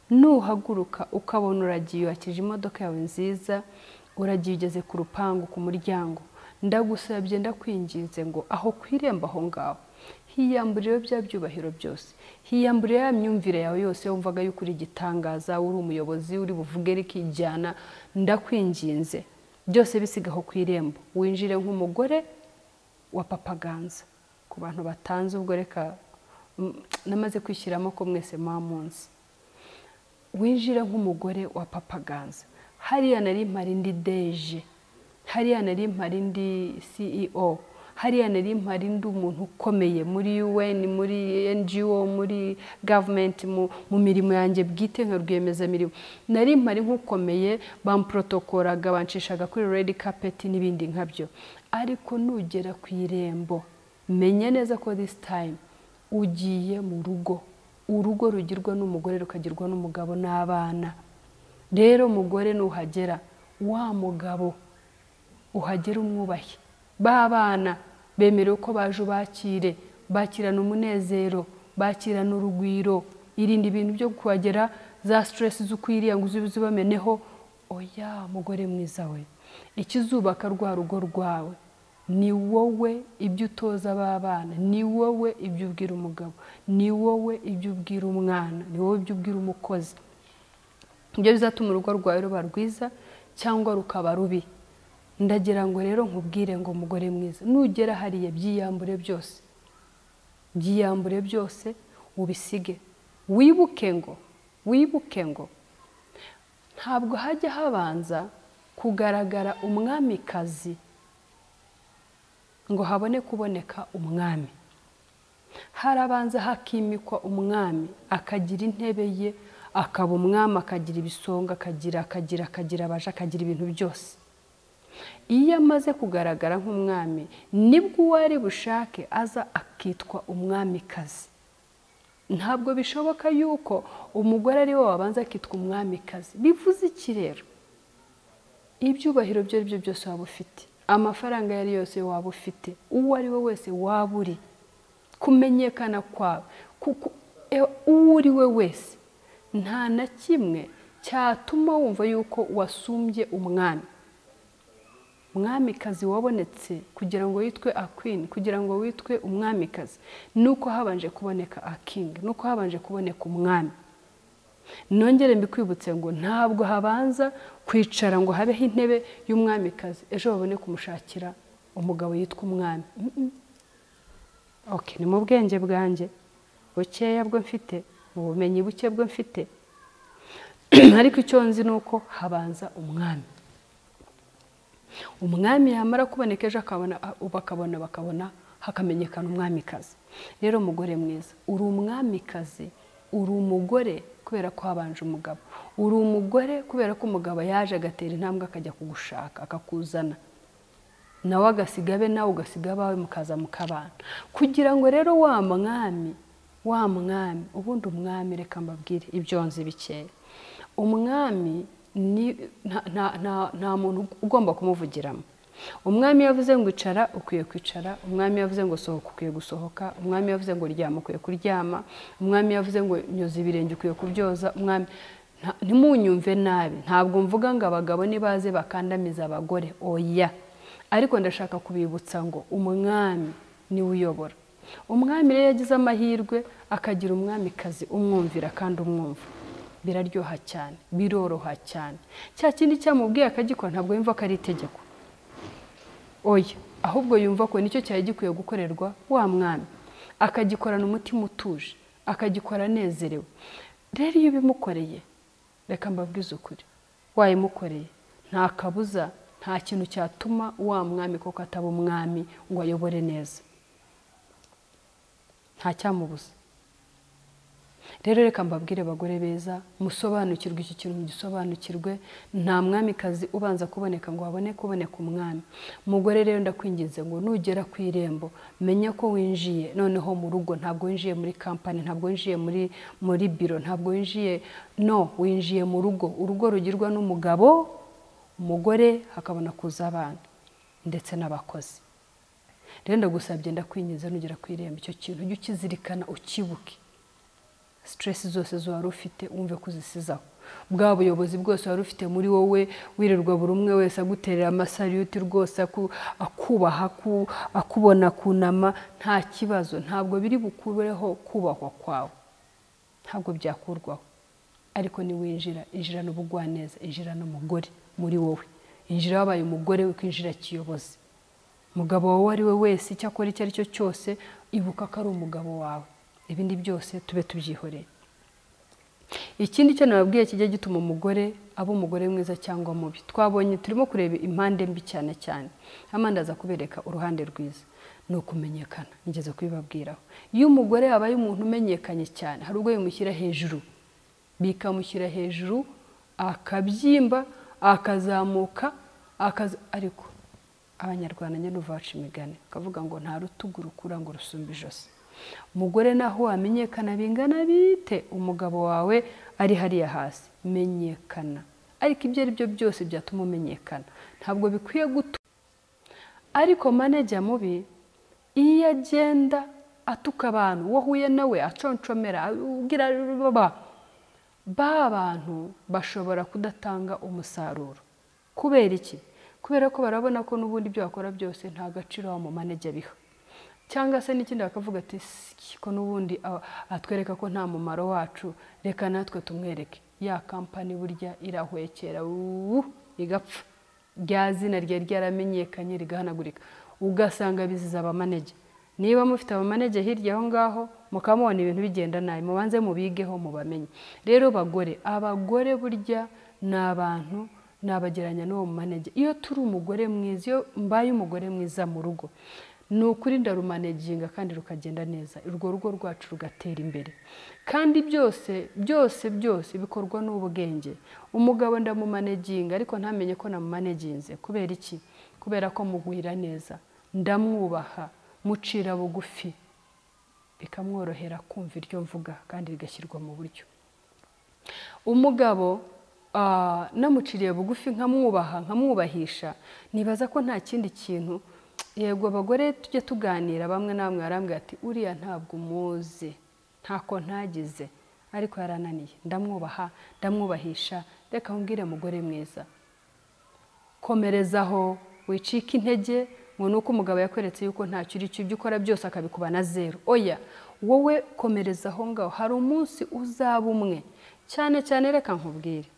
Nuhaguruka ukabona uragiye wakije imodoka yawe nziza, uragiye ugeze ku rupangu, ku muryango, ndagusabye ndakwinginze ngo aho kwiremba aho ngaho hiyamburiwe bya byubahiro byose, hiyamburiwe ya myumvire yawe yose wumvaga yuko uri igitangaza, uri umuyobozi, uri buvuge rikijyana. Ndakwinginze byose bisigaho ku irembo, winjire nk'umugore wa Papa Ganza. Ku bantu batanze ubwo reka namaze kwishyiramo ko mwese munsi, winjire nk'umugore wa Papa Ganza. Hariya nari mpari ndi deje, hariya nari mpari ndi CEO, hariya nari mpari ndi umuntu ukomeye muri UN, muri NGO, muri government, mu mirimo yanjye bwite nka rwiyemezamirimo. Nari mpari nk'ukomeye, bamprotokoraga, bancishaga kuri red carpet n'ibindi nkabyo. Ariko nugera ku irembo, menye neza ko this time ugiye mu rugo, urugo rugirwa n'umugore rukagirwa n'umugabo n'abana. Rero mugore nuhagera, wa mugabo uhagera umwubahe, babana bemerewe ko baje bakire, bakirana umunezero, bakirana urugwiro. Irinde ibintu byo kuhagera za stress z'ukwiriya ngo uzibameneho. Oya mugore mwiza we, ikizubaka rwa rugo rwawe ni wowe, ibyo utoza babana ni wowe, ibyo ubwira umugabo ni wowe, ibyo ubwira umwana ni wowe, ibyo ubwira umukozi. Ibyo bizatuma urugo rwawe ruba rwiza cyangwa rukaba rubi. Ndagira ngo rero nkubwire ngo mugore mwiza, nugera hariya byiyambure byose, byiyambure byose ubisige. Wibuke ngo ntabwo hajya habanza kugaragara umwamikazi ngo habone kuboneka umwami. Harabanza hakimikwa umwami, akagira intebe ye, akaba umwami, akagira ibisonga, akagira abaje, akagira ibintu byose. Iyo amaze kugaragara nk'umwami, nibwo uwari bushake aza akitwa umwamikazi. Ntabwo bishoboka yuko umugore ari we wabanza akitwa umwamikazi. Bivuze iki rero? Ibyubahiro byo ari byo byose waba ufite, amafaranga yari yose waba ufite, uwo ari we wese waba uri, kumenyekana kwawe, uwo uri we wese, nta na kimwe cyatuma wumva yuko wasumbye umwami. Umwamikazi wabonetse kugira ngo witwe a queen, kugira ngo witwe umwamikazi, nuko habanje kuboneka a king, nuko habanje kuboneka umwami. Nongere mbikwibutse ngo ntabwo habanza kwicara ngo habeho intebe y'umwamikazi ejo babone kumushakira umugabo yitwa umwami. Okay, ni mu bwenge bwanjye bukeya bwo mfite, mu bumenyi buke bwo mfite, ariko icyo nzi nuko habanza umwami. Umwami yamara kuboneka ejo bakabona hakamenyekana umwamikazi. Rero mugore mwiza, uri umwamikazi, uri umugore kubera ko habanje umugabo, uri umugore kubera ko umugabo yaje agatera intambwe akajya kugushaka akakuzana, nawe agasiga be, nawe ugasiga abawe, mukaza mukabana. Kugira ngo rero wa mwami, ubundi umwami, reka mbabwire ibyo nzi bikeya. Umwami nta muntu ugomba kumuvugiramo. Umwami yavuze ngo icara ukwiye kwicara, umwami yavuze ngo sohoka ukwiye gusohoka, umwami yavuze ngo ryama ukwiye kuryama, umwami yavuze ngo nyoza ibirenge ukwiye kubyoza. Umwami, ntimunyumve nabi, ntabwo mvuga ngo abagabo nibaze bakandamiza abagore, oya, ariko ndashaka kubibutsa ngo umwami niwe uyobora. Umwami rero yagize amahirwe akagira umwamikazi umwumvira kandi umwumva, biraryoha cyane, biroroha cyane. Cya kindi cyamubwiye akagikora ntabwo yumva ko ari itegeko, oya, ahubwo yumva ko nicyo cyari gikwiye gukorerwa wa mwami, akagikorana umutima utuje, akagikora anezerewe. Rero iyo bimukoreye, reka mbabwize ukuri, wayimukoreye nta kabuza, nta kintu cyatuma wa mwami koko ataba umwami ngo ayobore neza, nta cyamubuza. rero reka mbabwire bagore beza musobanukirwe iki kintu gisobanukirwe nta mwamikazi ubanza kuboneka ngo habone kuboneka umwami mugore rero ndakwinginze ngo nugera ku irembo menya ko winjiye noneho mu rugo ntabwo winjiye muri kampani ntabwo winjiye muri biro ntabwo winjiye winjiye mu rugo urugo rugirwa n'umugabo umugore hakabona kuza abana ndetse n'abakozi rero ndagusabye ndakwinginze nugera ku irembo icyo kintu ujye ukizirikana ukibuke stress zose wari ufite wumve kuzisizaho bwa buyobozi bwose wari ufite muri wowe wirirwa buri umwe wese aguterera amasariyuti rwose akubaha akubona kunama nta kibazo ntabwo biri bukubeho kubahwa kwawe ntabwo byakurwaho ariko ni winjira injira n'ubugwaneza injira n'umugore muri wowe injira wabaye umugore ukinjira kiyobozi mugabo wawe ari we wese icyo akora icyo ari cyo cyose ibuka ko ari umugabo wawe ibindi byose tube tubyihoreye ikindi cyo nababwiye kijya gituma umugore aba umugore mwiza cyangwa mubi twabonye turimo kureba impande mbi cyane cyane amandaza kubereka uruhande rwiza no kumenyekana ngeze kubibabwiraho iyo umugore abaye umuntu umenyekanye cyane hari ubwo bimushyira hejuru bikamushyira hejuru akabyimba akazamuka ariko abanyarwanda nyine uvaca imigani kavuga ngo nta rutugu rukura ngo rusumbe ijosi umugore naho wamenyekana bingana bite umugabo wawe ari hariya hasi menyekana ariko ibyo ari byo byose byatuma umenyekana ntabwo bikwiye gutu ariko manager mubi iyo agenda atuka abantu wahuye nawe aconcomera ugira ba bantu bashobora kudatanga umusaruro kubera iki kubera ko barabona ko n'ubundi byo akora byose nta gaciro wa mu manager biha cyangwa se n'ikindi bakavuga ati ko n'ubundi atwereka ko nta mumaro wacu reka natwe tumwereke ya kampani burya irahwekera igapfa rya zina ryari ryaramenyekanye rigahanagurika ugasanga biziza abamanager niba mufite abamanager hirya aho ngaho mukamubona ibintu bigenda nabi mubanze mubigeho mubamenye rero abagore burya n'abantu nabageranya n'uwo manager iyo turi umugore mwiza iyo mbaye umugore mwiza mu rugo nukuri ndarumaneginga kandi rukagenda neza urwo rugo rwacu rugatera imbere kandi byose bikorwa n'ubwenge umugabo ndamumaneginga ariko ntamenye ko namumaneginze kubera iki kubera ko mugwira neza ndamwubaha mucira bugufi bikamworohera kumva iryo mvuga kandi rigashyirwa mu buryo umugabo namuciriye bugufi nkamwubaha nkamwubahisha nibaza ko nta kindi kintu yego abagore tujye tuganira bamwe namwe barambwira ati uriya ntabwo umuzi ntako ntagize ariko yarananiye ndamwubaha ndamwubahisha reka mbwire mugore mwiza komerezaho wicika intege ngo nuko umugabo yakweretse yuko ntacyo uri cyo ibyo ukora byose akabikuba na zero oya wowe komerezaho ngaho hari umunsi uzaba umwe cyane cyane reka nkubwire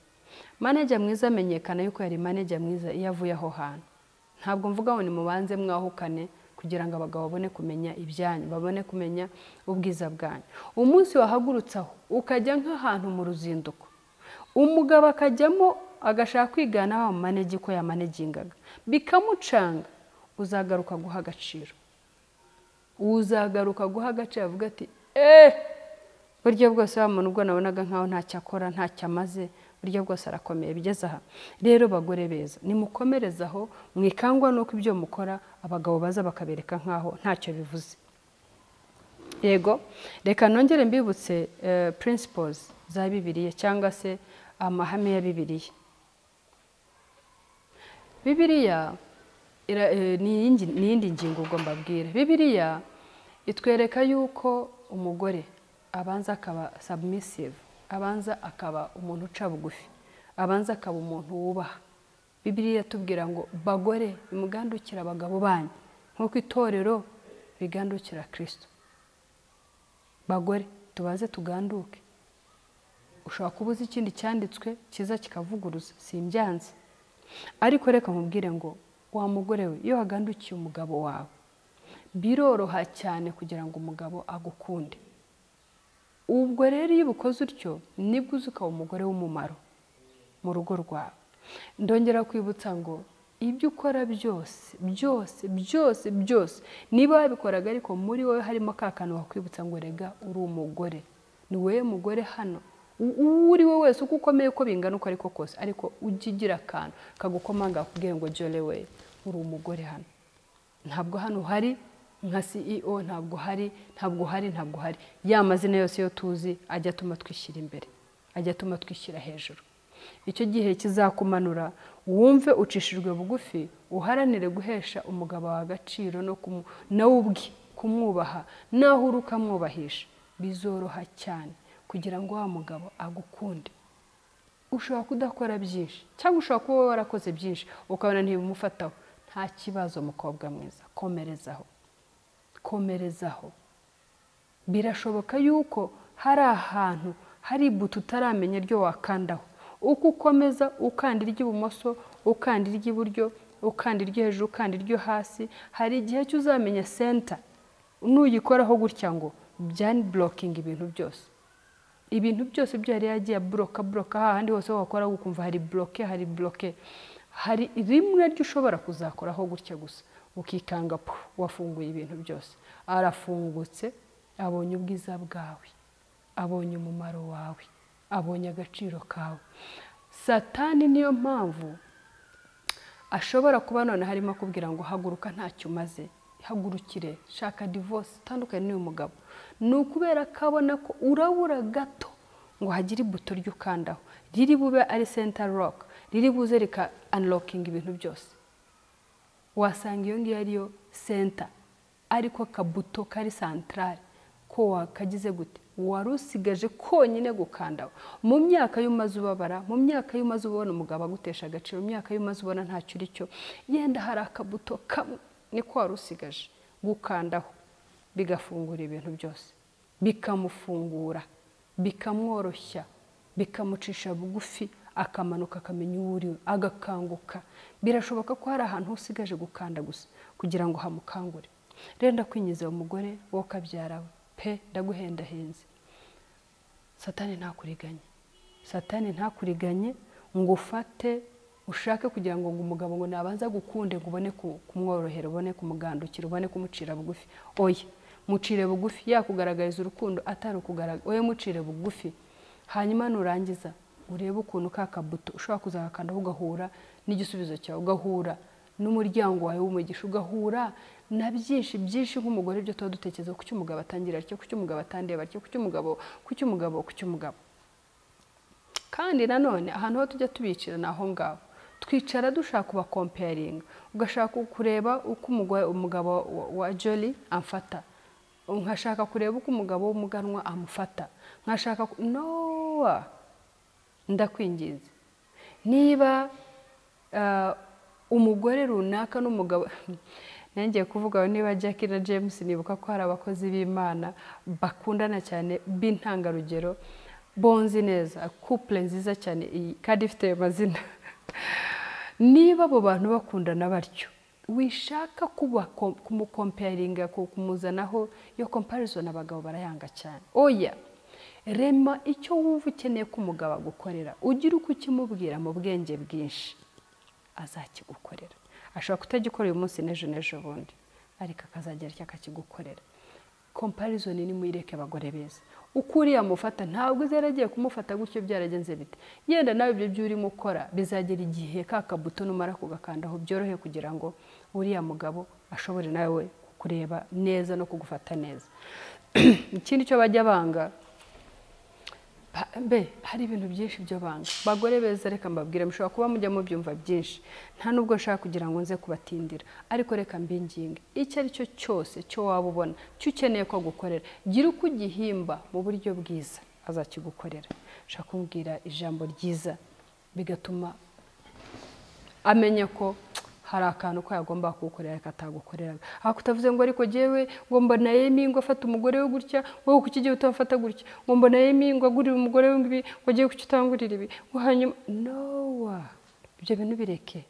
manager mwiza amenyekana yuko yari manager mwiza iyo avuye aho hantu ntabwo mvuga ngo ni mubanze mwahukane kugira ngo abagabo babone kumenya ibyanyu babone kumenya ubwiza bwanyu umunsi wahagurutsaho ukajya nk'ahantu mu ruzinduko umugabo akajyamo agashaka kwigana wa manager ko yamanegingaga bikamucanga uzagaruka guha agaciro avuga ati buryo bwose wa muntu ubwo nabonaga nkaho ntacyo akora ntacyo amaze buryo bwose arakomeye bigeze aha rero bagore beza nimukomerezaho mwikangwa nuko ibyo mukora abagabo baza bakabereka nkaho ntacyo bivuze yego reka nongere mbibutse principles za Bibiliya cyangwa se amahame ya Bibiliya ni iyindi ngingo ugomba mbabwire Bibiliya itwereka yuko umugore abanza akaba submissive abanza akaba umuntu uca bugufi abanza akaba umuntu wubaha Bibiliya tubwira ngo bagore imugandukira abagabo banyu nkuko itorero rigandukira Kristo bagore tubaze tuganduke ushobora kubuza ikindi cyanditswe kiza kikavuguruza simbyanze ariko reka mubwire ngo wa mugore we iyo hagandukiye umugabo wawe biroroha cyane kugira ngo umugabo agukunde ubwo rero iyo ubukoze utyo nibwo uzi ukaba umugore w'umumaro mu rugo rwawe ndongera kwibutsa ngo ibyo ukora byose niba wabikoraga ariko muri wowe harimo ka kantu wakwibutsa ngo rega uri umugore ni wowe mugore hano uri we wese uko ukomeye uko bingana uko ariko kose ariko ujigira akantu kagukomanga akubwire ngo Jolly we uri umugore hano ntabwo hano hari nka CEO ntabwo hari ya mazina yose yo tuzi ajya atuma twishyira imbere ajya atuma twishyira hejuru icyo gihe kizakumanura wumve ucishijwe bugufi uharanire guhesha umugabo wa agaciro no nawe ubwe kumwubaha naho urukamwubahisha bizoroha cyane kugira ngo wa mugabo agukunde ushobora kudakora byinshi cyangwa ushobora kuba warakoze byinshi ukabona ntibimufataho nta kibazo mukobwa mwiza komerezaho birashoboka yuko hari ahantu hari buto utaramenya ryo wakandaho uko ukomeza ukanda iry'ibumoso ukanda iry'iburyo ukanda iryo hejuru ukanda iryo hasi hari igihe cyuzamenya center nuyikoraho gutya ngo byani blocking ibintu byose byo yari yagiye bloka hahandi hose wakora ukumva hari bloke hari rimwe ryo ushobora kuzakoraho gutya gusa ukikanga wafunguye ibintu byose arafungutse abonye ubwiza bwawe abonye umumaro wawe abonye agaciro kawe Satani niyo mpamvu ashobora kuba none harimo kubwira ngo haguruka ntacyo umaze hagurukire shaka divorce tandukanye n'uyu mugabo nukubera kabona ko urabura gato ngo hagire ibuto ry'ukandaho riri bube ari center rock riri buze rika unlocking ibintu byose wasanga iyo ngiyo ariyo center ariko kabuto kari central ko wakagize gute warusigaje konyine gukandaho mu myaka y'umaze ubabara mu myaka y'umaze ubona umugabo agutesha agaciro mu myaka y'umaze ubona ntacyo uri cyo yenda hari akabuto kamwe niko warusigaje gukandaho bigafungura ibintu byose bikamufungura bikamworoshya bikamucisha bugufi akamanuka akamenya uriwe agakanguka birashoboka ko hari ahantu usigaje gukanda gusa kugira ngo hamukangure rero ndakwinyiza umugore wo kabyarawe pe ndaguhendahenze Satani ntakuriganye ngo ufate ushake kugira ngo umugabo ngo nabanza gukunde ngo ubone kumworohera ubone kumugandukira ubone kumucira bugufi oya mucire bugufi yakugaragariza urukundo atari ukugaragara oya mucire bugufi hanyuma nurangiza urebe ukuntu kakabuto ushobora kuzakandaho ugahura n'igisubizo cyawe ugahura n'umuryango wawe w'umugisha ugahura na byinshi nk'umugore byo tuba dutekereza ku cy'umugabo atangira cyo ku cy'umugabo atandeba cyo ku cy'umugabo kandi nanone ahantu ho tujya tubicira naho ngaho twicara dushaka kuba comparing ugashaka kureba uko umugabo wa Jolly amfata nkashaka kureba uko umugabo w'umuganwa amufata nkashaka ndakwingiza niba umugore runaka n'umugabo nangiye kuvuga niba Jackie na James nibuka ko hari abakozi b'Imana bakundana cyane b'intangarugero bonzi neza couple nziza cyane kandi ifite amazina niba abo bantu bakundana batyo wishaka kuba kumukomparinga kumuzanaho yo comparison abagabo barayanga cyane oya rema icyo wumva ukeneye ko umugabo agukorera ugira uko ukimubwira mu bwenge bwinshi azakigukorera ashobora kutagikora uyu munsi n'ejo bundi ariko akazagera cyakakigukorera comparison ni muyireke abagore beza ukuriya mufata ntabwo zeragiye kumufata gutyo byaragenze bite yenda nawe ibyo byurimo ukora bizagera igihe kakabuto numara kugakandaho byorohe kugira ngo uriya mugabo ashobore nawe kureba neza no kugufata neza ikindi cyo bajya banga hari ibintu byinshi byo banga bagore beza reka mbabwire mushobora kuba mujya mu byumva byinshi nta nubwo nshaka kugira ngo nze kubatindira ariko reka mbinginge icyo ari cyo cyose cyo waba ubona cyo ukeneye ko gukorera gira uko ugihimba mu buryo bwiza azakigukorera nshaka kumbwira ijambo ryiza bigatuma amenya ko hari akantu ko yagomba kugukorera katagukoreraga ako utavuze ngo ariko jewe ngo mbona yemingo afata umugore we gutya wowe kukigiye utafata gutya ngo mbona yemingo agurira umugore we ngibi ngo giye kucyutangurira ibi ngo hanyuma ibyo bintu bireke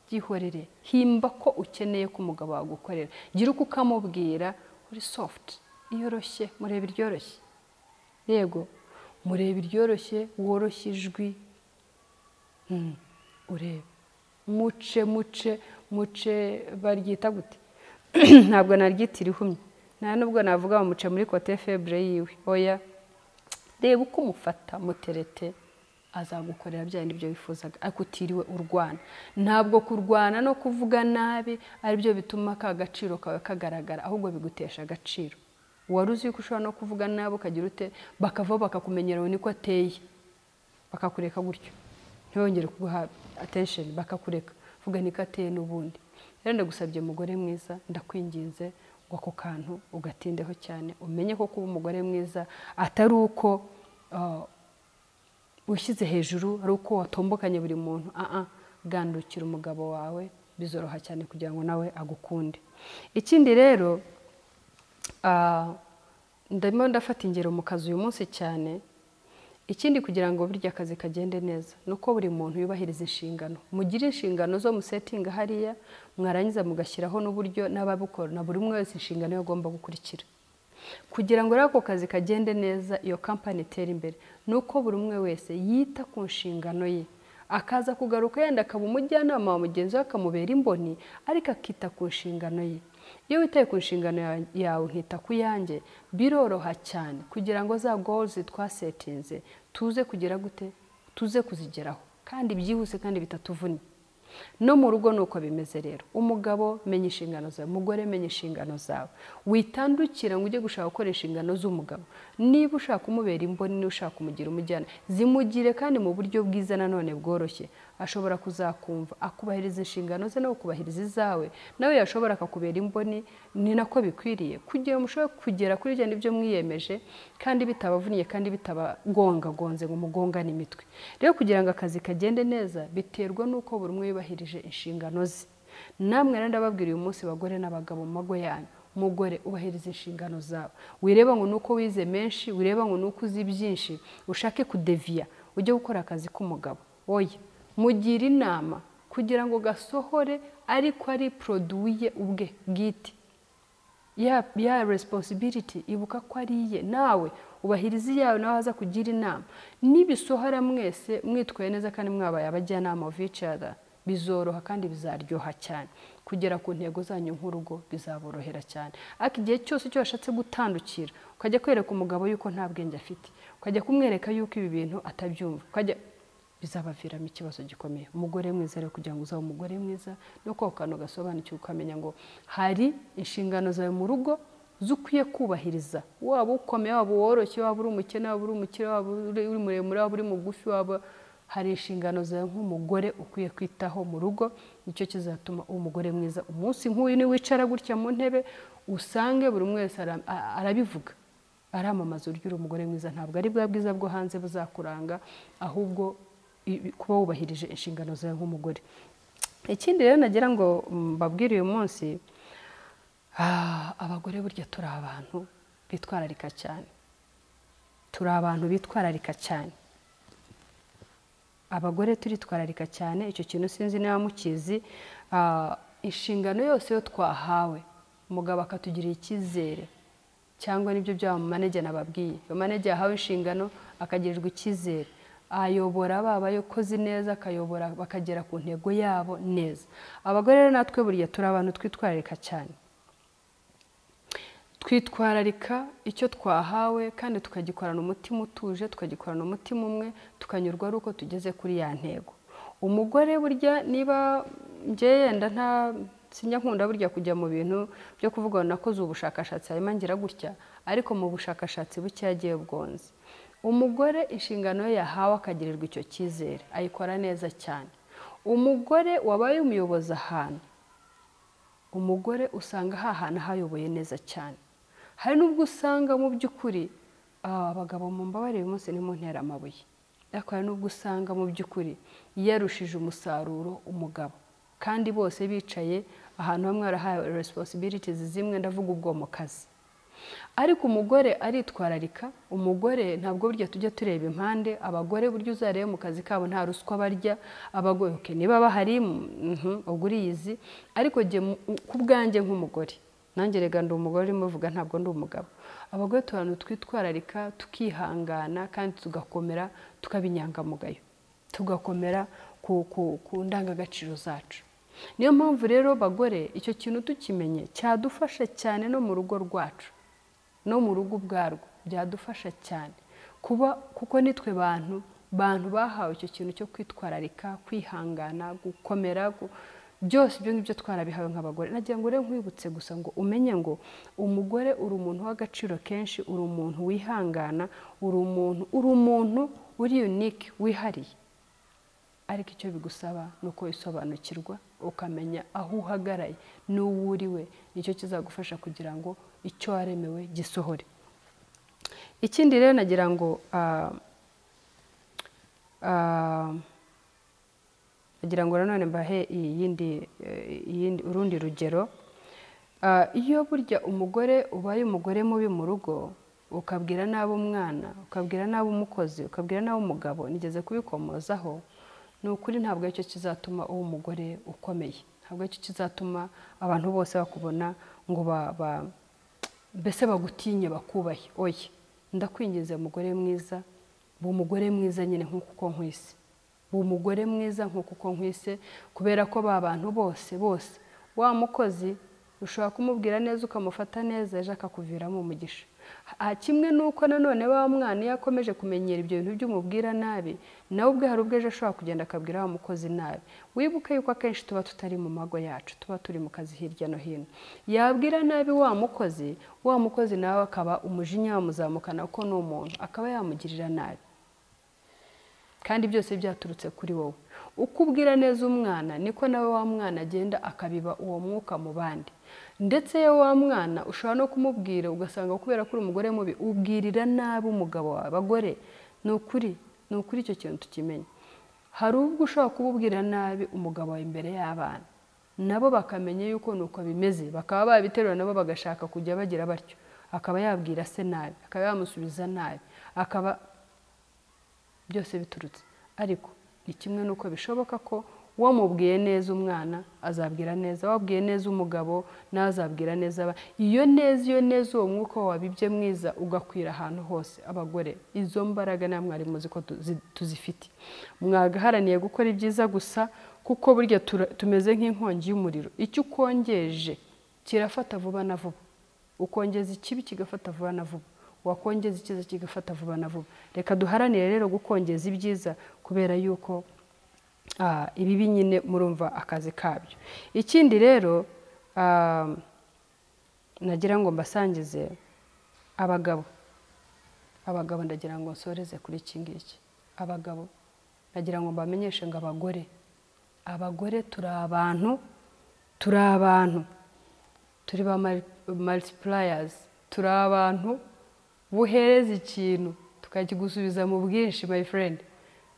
byihorere himba ko ukeneye ko umugabo wagukorera gira uko ukamubwira uri soft iyoroshye murebe iryoroshye yego murebe iryoroshye woroshye ijwi urebe muce baryita gute ntabwo naryitira ihumye nta nubwo navuga muce muri kote febre yiwe oya reba uko umufata muterete azagukorera bya bindi byo wifuzaga ariko utiriwe urwana. Ntabwo kurwana no kuvuga nabi ari byo bituma ka gaciro kawe kagaragara, ahubwo bigutesha agaciro. Wari uzi ko ushobora no kuvuga nabi ukagira ute bakava bakakumenyera niko ateye, bakakureka gutyo ntibongere kuguha attention, bakakureka vuga niko ateye n'ubundi. Rero ndagusabye mugore mwiza, ndakwinginze ngo ako kantu ugatindeho cyane, umenye ko kuba umugore mwiza atari uko ushyize hejuru, ari uko watombokanye buri muntu. Gandukira umugabo wawe, bizoroha cyane kugira ngo nawe agukunde. Ikindi rero ndimo ndafata ingero mu kazi uyu munsi cyane. Ikindi kugira ngo burya akazi kagende neza nuko buri muntu yubahiriza inshingano. Mugire inshingano zo mu setting hariya, mwarangiza mugashyiraho n'uburyo n'ababukora na buri umwe wese inshingano yo agomba gukurikira. Kugira ngo ako kazi kagende neza, iyo company itere imbere, nuko buri umwe wese yita ku nshingano ye, akaza kugaruka yenda akaba umujyanama wa mugenzi we akamubera imboni, ariko akita ku nshingano ye. Iyo witaye ku nshingano yawe nkita ku yanjye, biroroha cyane kugira ngo za goals twasetinze tuze kugira gute, tuze kuzigeraho kandi byihuse kandi bitatuvunnye. No mu rugo nuko bimeze rero. Umugabo menya inshingano zawe, umugore menya inshingano zawe. Witandukira ngo ujye gushaka gukora inshingano z'umugabo. Niba ushaka kumubera imboni, niba ushaka kumugira umujyana, zimugire kandi mu buryo bwiza nanone bworoshye. Ashobora kuzakumva akubahiriza inshingano ze no kubahiriza izawe, nawe yashobora akakubera imboni. Ni nako bikwiriye kugira ngo mushobore kugera kuri bya nibyo mwiyemeje kandi bitabavuniye kandi bitabagongagonze ngo mugongane imitwe. Rero kugira ngo akazi kagende neza biterwa nuko buri umwe yubahirije inshingano ze. Namwe rero ndababwira uyu munsi bagore n'abagabo mu mago yanyu, mugore ubahiriza inshingano zawe. Wireba ngo nuko wize menshi, wireba ngo nuko uzi byinshi ushake kudeviya ujye gukora akazi k'umugabo. Oya, mugira inama kugira ngo gasohore ariko ari produit ye ubwe bwite. Ya responsibility ibuka ko ari iye, nawe ubahiriza yawe, nawe haza kugira inama. Nibisohora mwese mwitwaye neza kandi mwabaye abajyanama of each other, bizoroha kandi bizaryoha cyane. Kugera ku ntego zanyu nk'urugo bizaborohera cyane. Ariko igihe cyose cyo washatse gutandukira ukajya kwereka umugabo yuko nta bwenge afite, ukajya kumwereka yuko ibi bintu atabyumva, ukajya bizabaviramo ikibazo gikomeye. Umugore mwiza rero kugira ngo uzabe umugore mwiza nuko ukano gasobanukiwe ukamenya ngo hari inshingano zawe mu rugo zukwiye kubahiriza. Waba ukomeye, waba woroshye, waba uri umukene, waba uri umukire, waba uri muremure, waba uri mugufi, waba hari inshingano zawe nk'umugore ukwiye kwitaho mu rugo. Nicyo kizatuma umugore mwiza. Umunsi nk'uyu ni wicara gutya mu ntebe usange buri umwe wese arabivuga, aramamaza uryo umugore mwiza. Ntabwo ari bwa bwiza bwo hanze buzakuranga, ahubwo kuba wubahirije inshingano zawe nk'umugore. Ikindi rero nagira ngo mbabwire uyu munsi, abagore burya turi abantu bitwararika cyane. Turi abantu bitwararika cyane. Abagore turitwararika cyane. Icyo kintu sinzi niba mukizi. Inshingano yose yo twahawe, umugabo akatugirira icyizere, cyangwa nibyo bya manager nababwiye. Iyo manager yahawe inshingano akagirirwa icyizere, ayobora babayokozi neza, akayobora bakagera ku ntego yabo neza. Abagore rero natwe burya turi abantu twitwararika cyane. Twitwararika icyo twahawe kandi tukagikorana umutima utuje, tukagikorana umutima umwe, tukanyurwa ari uko tugeze kuri ya ntego. Umugore burya niba nge yenda nta sinya nkunda burya kujya mu bintu byo kuvuga nakoze ubushakashatsi hanyuma ngira gutya, ariko mu bushakashatsi buke yagiye bwonze. Umugore inshingano ye yahawe akagirirwa icyo cyizere, ayikora neza cyane. Umugore wabaye umuyobozi ahantu, umugore usanga hahana hayoboye neza cyane. Hari nubwo usanga mu by'ukuri abagabo mu mbabarire uyu munsi ni mu ntera amabuye, ariko hari nubwo usanga mu by'ukuri yarushije umusaruro umugabo, kandi bose bicaye ahantu hamwe arahaye responsibilities zimwe, ndavuga ubwo mu kazi. Ariko umugore aritwararika. Umugore ntabwo burya tujya tureba impande. Abagore buryo uzarebe mu kazi kabo nta ruswa barya. Abagore niba bahari ubwo uriyizi, ariko je ku bwanjye nk'umugore, nanjye rega ndi umugore muvuga ntabwo ndi umugabo. Abagore tubantu twitwararika, tukihangana kandi tugakomera, tukabinyangamugayo, tugakomera ku ndangagaciro zacu. Niyo mpamvu rero bagore icyo kintu tukimenye cyadufasha cyane no mu rugo rwacu, no mu rugo ubwarwo byadufasha cyane kuko nitwe bantu bahawe icyo kintu cyo kwitwararika, kwihangana, gukomera, byose ibyo ngibyo twarabihawe nk'abagore. Nagira ngo rero nkwibutse gusa ngo umenye ngo umugore uri umuntu w'agaciro kenshi, uri umuntu wihangana, uri umuntu uri unique, wihariye. Ariko icyo bigusaba ni uko wisobanukirwa, ukamenya aho uhagaraye n'uwo uriwe, nicyo kizagufasha kugira ngo icyo waremewe gisohore. Ikindi rero nagira ngo nanone mbahe urundi rugero. Iyo burya umugore ubaye umugore mubi mu rugo, ukabwira nabi umwana, ukabwira nabi umukozi, ukabwira nabi umugabo, nigeze kubikomozaho, ni ukuri ntabwo aricyo kizatuma uwo umugore ukomeye, ntabwo aricyo kizatuma abantu bose bakubona ngo mbese bagutinye, bakubahe. Oya, ndakwingiza umugore mwiza, umugore mwiza nyine nk'uko nkwise, umugore mwiza nk'uko nkwise, kubera ko ba bantu bose wa mukozi ushobora kumubwira neza ukamufata neza, ejo akakuviramo umugisha. Kimwe nuko nanone wa mwana iyo akomeje kumenyera ibyo bintu by'umubwira nabi, nawe ubwe hari ubwo ejo ashobora kugenda akabwira wa mukozi nabi. Wibuke yuko akenshi tuba tutari mu mago yacu, tuba turi mu kazi hirya no hino. Yabwira nabi wa mukozi nawe akaba umujinya wamuzamukana kuko ni umuntu, akaba yamugirira nabi. Kandi byose byaturutse kuri wowe. Uko ubwira neza umwana, niko nawe wa mwana agenda akabiba uwo mwuka mu bandi. Ndetse yewe wa mwana ushobora no kumubwira ugasanga kubera ko uri umugore mubi, ubwirira nabi umugabo wawe. Abagore, ni ukuri icyo kintu tukimenye. Hari ubwo ushobora kububwira nabi umugabo wawe imbere y'abana, nabo bakamenya yuko nuko bimeze, bakaba babiterura nabo bagashaka kujya bagira batyo. Akaba yabwira se nabi, akaba yamusubiza nabi, akaba byose biturutse. Ariko ni kimwe nuko bishoboka ko wamubwiye neza umwana azabwira neza, wabwiye neza umugabo nawe azabwira neza. Iyo neza uwo mwuka wabibye mwiza ugakwira ahantu hose. Abagore, izo mbaraga namwe mwari muzi ko tuzifite. Mwagaharaniye gukora ibyiza gusa, kuko burya tumeze nk'inkongi y'umuriro. Icyo ukongeje kirafata vuba na vuba, ukongeza ikibi kigafata vuba na vuba, wakongeza icyiza kigafata vuba na vuba. Reka duharanire rero gukongeza ibyiza, kubera yuko ibibi nyine murumva akazi kabyo. Ikindi rero nagira ngo mbasangize abagabo ndagira ngo nsoreze kuri iki ngiki. Abagabo nagira ngo mbamenyeshe ngo abagore turi abantu, turi ba multipliers, turi abantu buhereza ikintu tukakigusubiza mu bwinshi. My friend,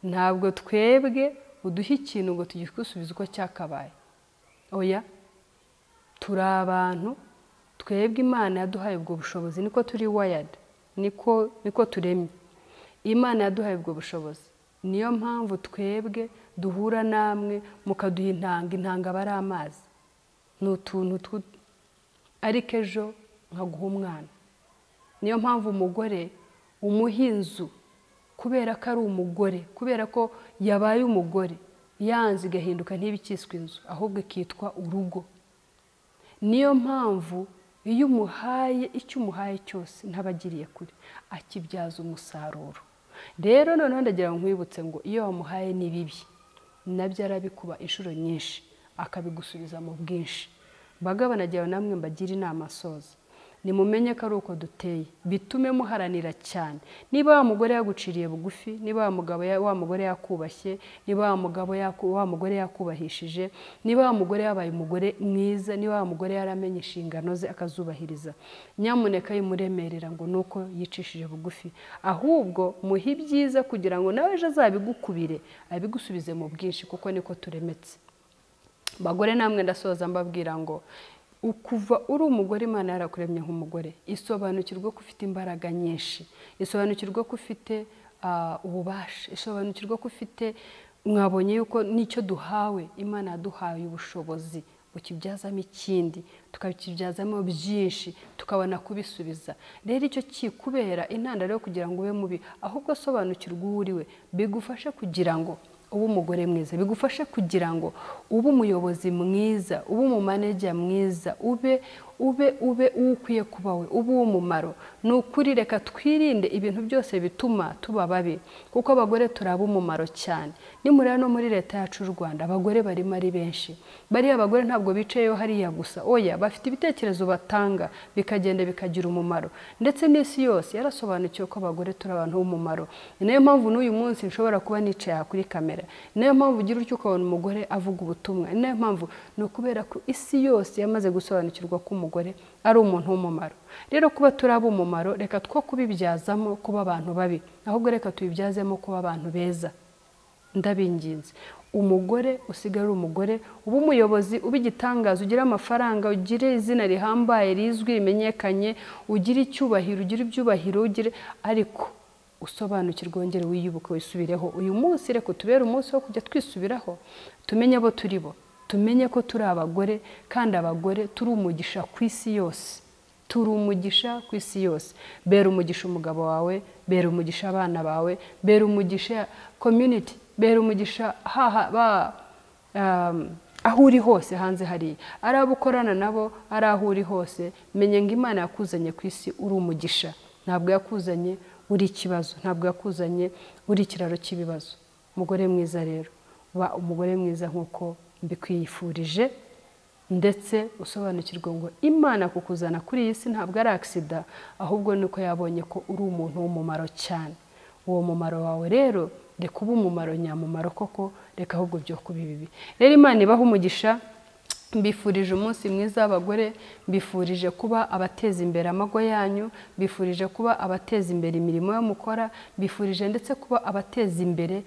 ntabwo twebwe uduha ikintu ngo tugikusubize uko cyakabaye. Oya, turi abantu, twebwe Imana yaduhaye ubwo bushobozi, niko turi wired, niko turemye. Imana yaduhaye ubwo bushobozi, niyo mpamvu twebwe duhura namwe mukaduha intanga aba ari amazi, ni utuntu ariko ejo nkaguha umwana. Niyo mpamvu umugore umuha inzu, kubera ko ari umugore, kubera ko yabaye umugore, yanze igahinduka ntibikiswe inzu, ahubwo ikitwa urugo. Niyo mpamvu iyo umuhaye icyo umuhaye cyose ntabagiriye kure, akibyaza umusaruro. Rero noneho ndagira ngo nkwibutse ngo iyo wamuhaye ni bibi, nabyo arabikuba inshuro nyinshi, akabigusubiza mu bwinshi. Bagabo nagira namwe mbagira inama soza, nimumenye ko ari uko duteye, bitume muharanira cyane. Niba wa mugore yaguciriye bugufi, niba wa mugore yakubashye, niba wa mugore yakubahishije, niba wa mugore yabaye umugore mwiza, niba wa mugore yaramenye inshingano ze akazubahiriza, nyamuneka yimuremerera ngo nuko yicishije bugufi. Ahubwo muhe ibyiza kugira ngo nawe ejo azabigukubire, abigusubize mu bwinshi, kuko niko turemetse. Bagore namwe ndasoza mbabwira ngo ukuva uri umugore Imana yarakuremye nk'umugore, isobanukirwa ko ufite imbaraga nyinshi, isobanukirwa ko ufite ububasha, isobanukirwa ko ufite, mwabonye yuko nicyo duhawe, Imana yaduhaye ubushobozi bukibyazamo ikindi, tukabikibyazamo byinshi, tukabona kubisubiza. Rero icyo kikubera intandaro yo kugira ngo ube mubi, ahubwo sobanukirwa uwo uriwe, bigufashe kugira ngo ube umugore mwiza, bigufashe kugira ngo ube umuyobozi mwiza, ube umumaneja mwiza, ube ube ukwiye kuba we, ube uw'umumaro. Ni ukuri reka twirinde ibintu byose bituma tuba babi, kuko abagore turaba umumaro cyane. Nimureba no muri leta yacu y'u Rwanda abagore barimo ari benshi. Bariya abagore ntabwo bicayeho hariya gusa, oya bafite ibitekerezo batanga bikagenda bikagira umumaro, ndetse n'isi yose yarasobanukiwe ko abagore turi abantu b'umumaro. Niyo mpamvu n'uyu munsi nshobora kuba nicaye kuri kamera, niyo mpamvu ugira utyo ukabona umugore avuga ubutumwa, niyo mpamvu ni ukubera ko isi yose yamaze gusobanukirwa ko umugore ari umuntu w'umumaro. Rero kuba turi ab'umumaro reka two kubibyazamo kuba abantu babi, ahubwo reka tubibyazemo kuba abantu beza. Ndabinginze umugore usigara umugore, uba umuyobozi, uba igitangaza, ugira amafaranga, ugire izina rihambaye rizwi rimenyekanye, ugira icyubahiro, ugira ibyubahiro, ugire, ariko usobanukirwe wongere wiyubuke wisubireho. Uyu munsi reka tubere umunsi wo kujya twisubiraho, tumenye abo turi bo, tumenye ko turi abagore, kandi abagore turi umugisha ku isi yose. Turi umugisha ku isi yose. Bera umugisha umugabo wawe, bera umugisha abana bawe, bera umugisha community, bera umugisha aho uri hose hanze hariya, ari abo ukorana nabo, ari aho uri hose. Menye ngo Imana yakuzanye ku isi uri umugisha, ntabwo yakuzanye uri ikibazo, ntabwo yakuzanye uri ikiraro cy'ibibazo. Umugore mwiza rero, ba umugore mwiza nk'uko mbikwifurije, ndetse usobanukirwe ngo Imana kukuzana kuri iyi si ntabwo ari accident, ahubwo nuko yabonye ko uri umuntu w'umumaro cyane. Uwo mumaro wawe rero reka ube umumaro nyamumaro koko, reka ahubwo byo kuba bibi. Rero Imana ibaha umugisha. Mbifurije umunsi mwiza w'abagore, mbifurije kuba abateza imbere amago yanyu, mbifurije kuba abateza imbere imirimo yo mukora, mbifurije ndetse kuba abateza imbere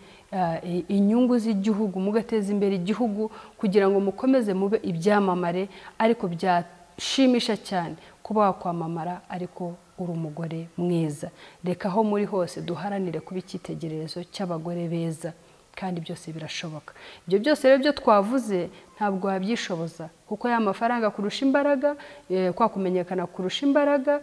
inyungu z'igihugu, mugateza imbere igihugu kugira ngo mukomeze mube ibyamamare, ariko byashimisha cyane kuba wakwamamara ariko uri umugore mwiza. Reka aho muri hose duharanire kuba icyitegererezo cy'abagore beza, kandi byose birashoboka. Ibyo byose rero byo twavuze ntabwo wabyishoboza, kuko ya mafaranga kurusha imbaraga, kwa kumenyekana kurusha imbaraga,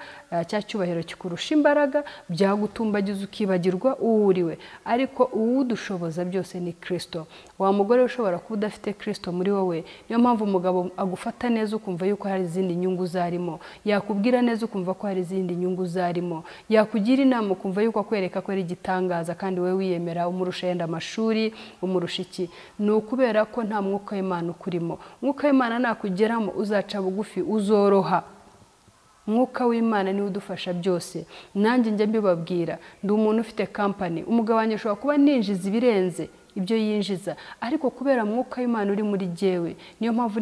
cya cyubahiro kikurusha imbaraga, byagutumbagiza ukibagirwa uwuriwe. Ariko uwudushoboza byose ni Kristo. Wa mugore ushobora kuba udafite Kristo muri wowe, niyo mpamvu umugabo agufata neza ukumva yuko hari izindi nyungu zarimo, yakubwira neza ukumva ko hari izindi nyungu zarimo, yakugira inama ukumva yuko akwereka ko ari igitangaza, kandi we wiyemera umurusha yenda amashuri, umurusha iki. Ni ukubera ko nta mwuka w'Imana ukurimo. Mwuka w'Imana nakugeramo uzaca bugufi, uzoroha. Mwuka w'Imana niwe udufasha byose. Nanjye njye mbibabwira, ndi umuntu ufite company, umugabo wanjye ashobora kuba ninjiza ibirenze ibyo yinjiza, ariko kubera mwuka w'Imana uri muri jyewe, niyo mpamvu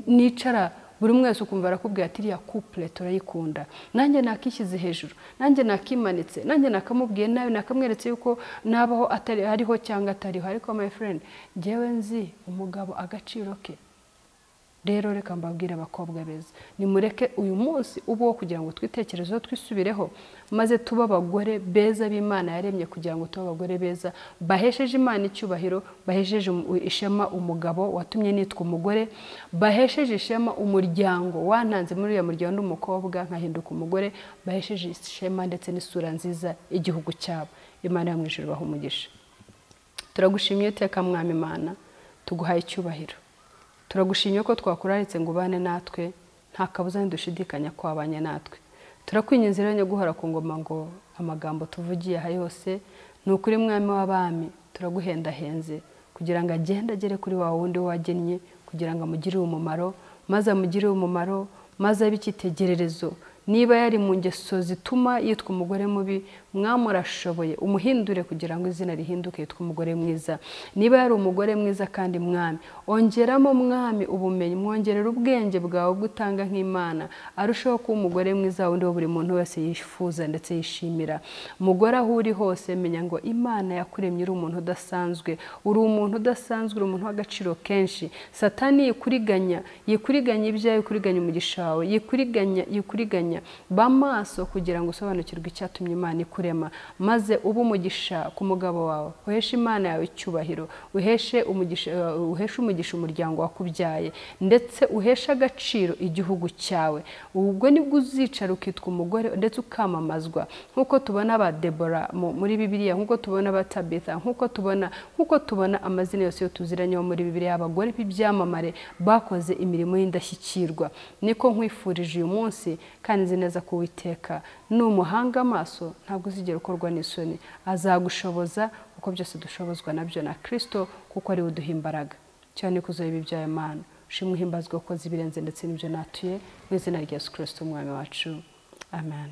nicara buri mwese ukumva arakubwira ati iriya couple turayikunda, nanjye nakishyize hejuru, nanjye nakimanitse, nanjye nakamubwiye nawe, nakamweretse yuko nabaho atari hariho cyangwa atariho. Ariko my friend, njyewe nzi umugabo agaciro ke. Rero reka mbabwire abakobwa beza, nimureke uyu munsi ubo kugira ngo twitekerezeho twisubireho, maze tuba abagore beza b'Imana yaremye kugira ngo tuba abagore beza bahesheje Imana icyubahiro, bahesheje ishema umugabo watumye nitwa umugore, bahesheje ishema umuryango wantanze muri uyu muryango n'umukobwa nkahinduka umugore, bahesheje ishema ndetse n'isura nziza igihugu cyabo. Imana yo mu ijuru ibahe umugisha. Turagushimiye iteka Mwami Imana, tuguhaye icyubahiro. Turagushimiye ko twakuraritse ngo ubane natwe, nta kabuza ntidushidikanya ko wabanye natwe. Turakwinginze rero guhora ku ngoma ngo amagambo tuvugiye aha yose ni ukuri Mwami w'abami, turaguhendahenze kugira ngo agende agere kuri wa wundi wagennye, kugira ngo amugirire umumaro, maze amugirire umumaro, maze abe icyitegererezo. Niba yari mu ngeso zituma yitwa umugore mubi, Mwami urashoboye umuhindure kugira ngo izina rihinduke yitwa umugore mwiza. Niba yari umugore mwiza kandi Mwami, ongeramo Mwami ubumenyi, mwongerera ubwenge bwawe gutanga nk'Imana, arushaho kuba umugore mwiza wundi wo buri muntu wese yifuza ndetse yishimira. Mugore aho uri hose menya ngo Imana yakuremye uri umuntu udasanzwe, uri umuntu udasanzwe, uri umuntu w'agaciro kenshi. Satani yikuriganya ibyawe, yikuriganya umugisha wawe, yikuriganya bamaso kugira ngo usobanukirwe icyatumye Imana ikure nzakurema maze ube umugisha ku mugabo wawe, uheshe Imana yawe icyubahiro, uheshe umugisha umuryango wakubyaye, ndetse uheshe agaciro igihugu cyawe. Ubwo nibwo uzicara ukitwa umugore ndetse ukamamazwa, nk'uko tubona aba Debora muri Bibiliya, nk'uko tubona aba Tabitha, nk'uko tubona amazina yose yo tuziranye muri Bibiliya, abagore b'ibyamamare bakoze imirimo y'indashyikirwa. Niko nkwifurije uyu munsi, kandi nzi neza ko Uwiteka n'umuhanga amaso ntabwo uzigera ukorwa n'isoni, azagushoboza uko byose dushobozwa nabyo na Kristo, kuko ari we uduha imbaraga. Cyane kuzoba ibi bya Imana, ushimwe uhimbazwe ukoze ibirenze ndetse n'ibyo natuye, mu izina rya Yesu Kristo umwami wacu, amen.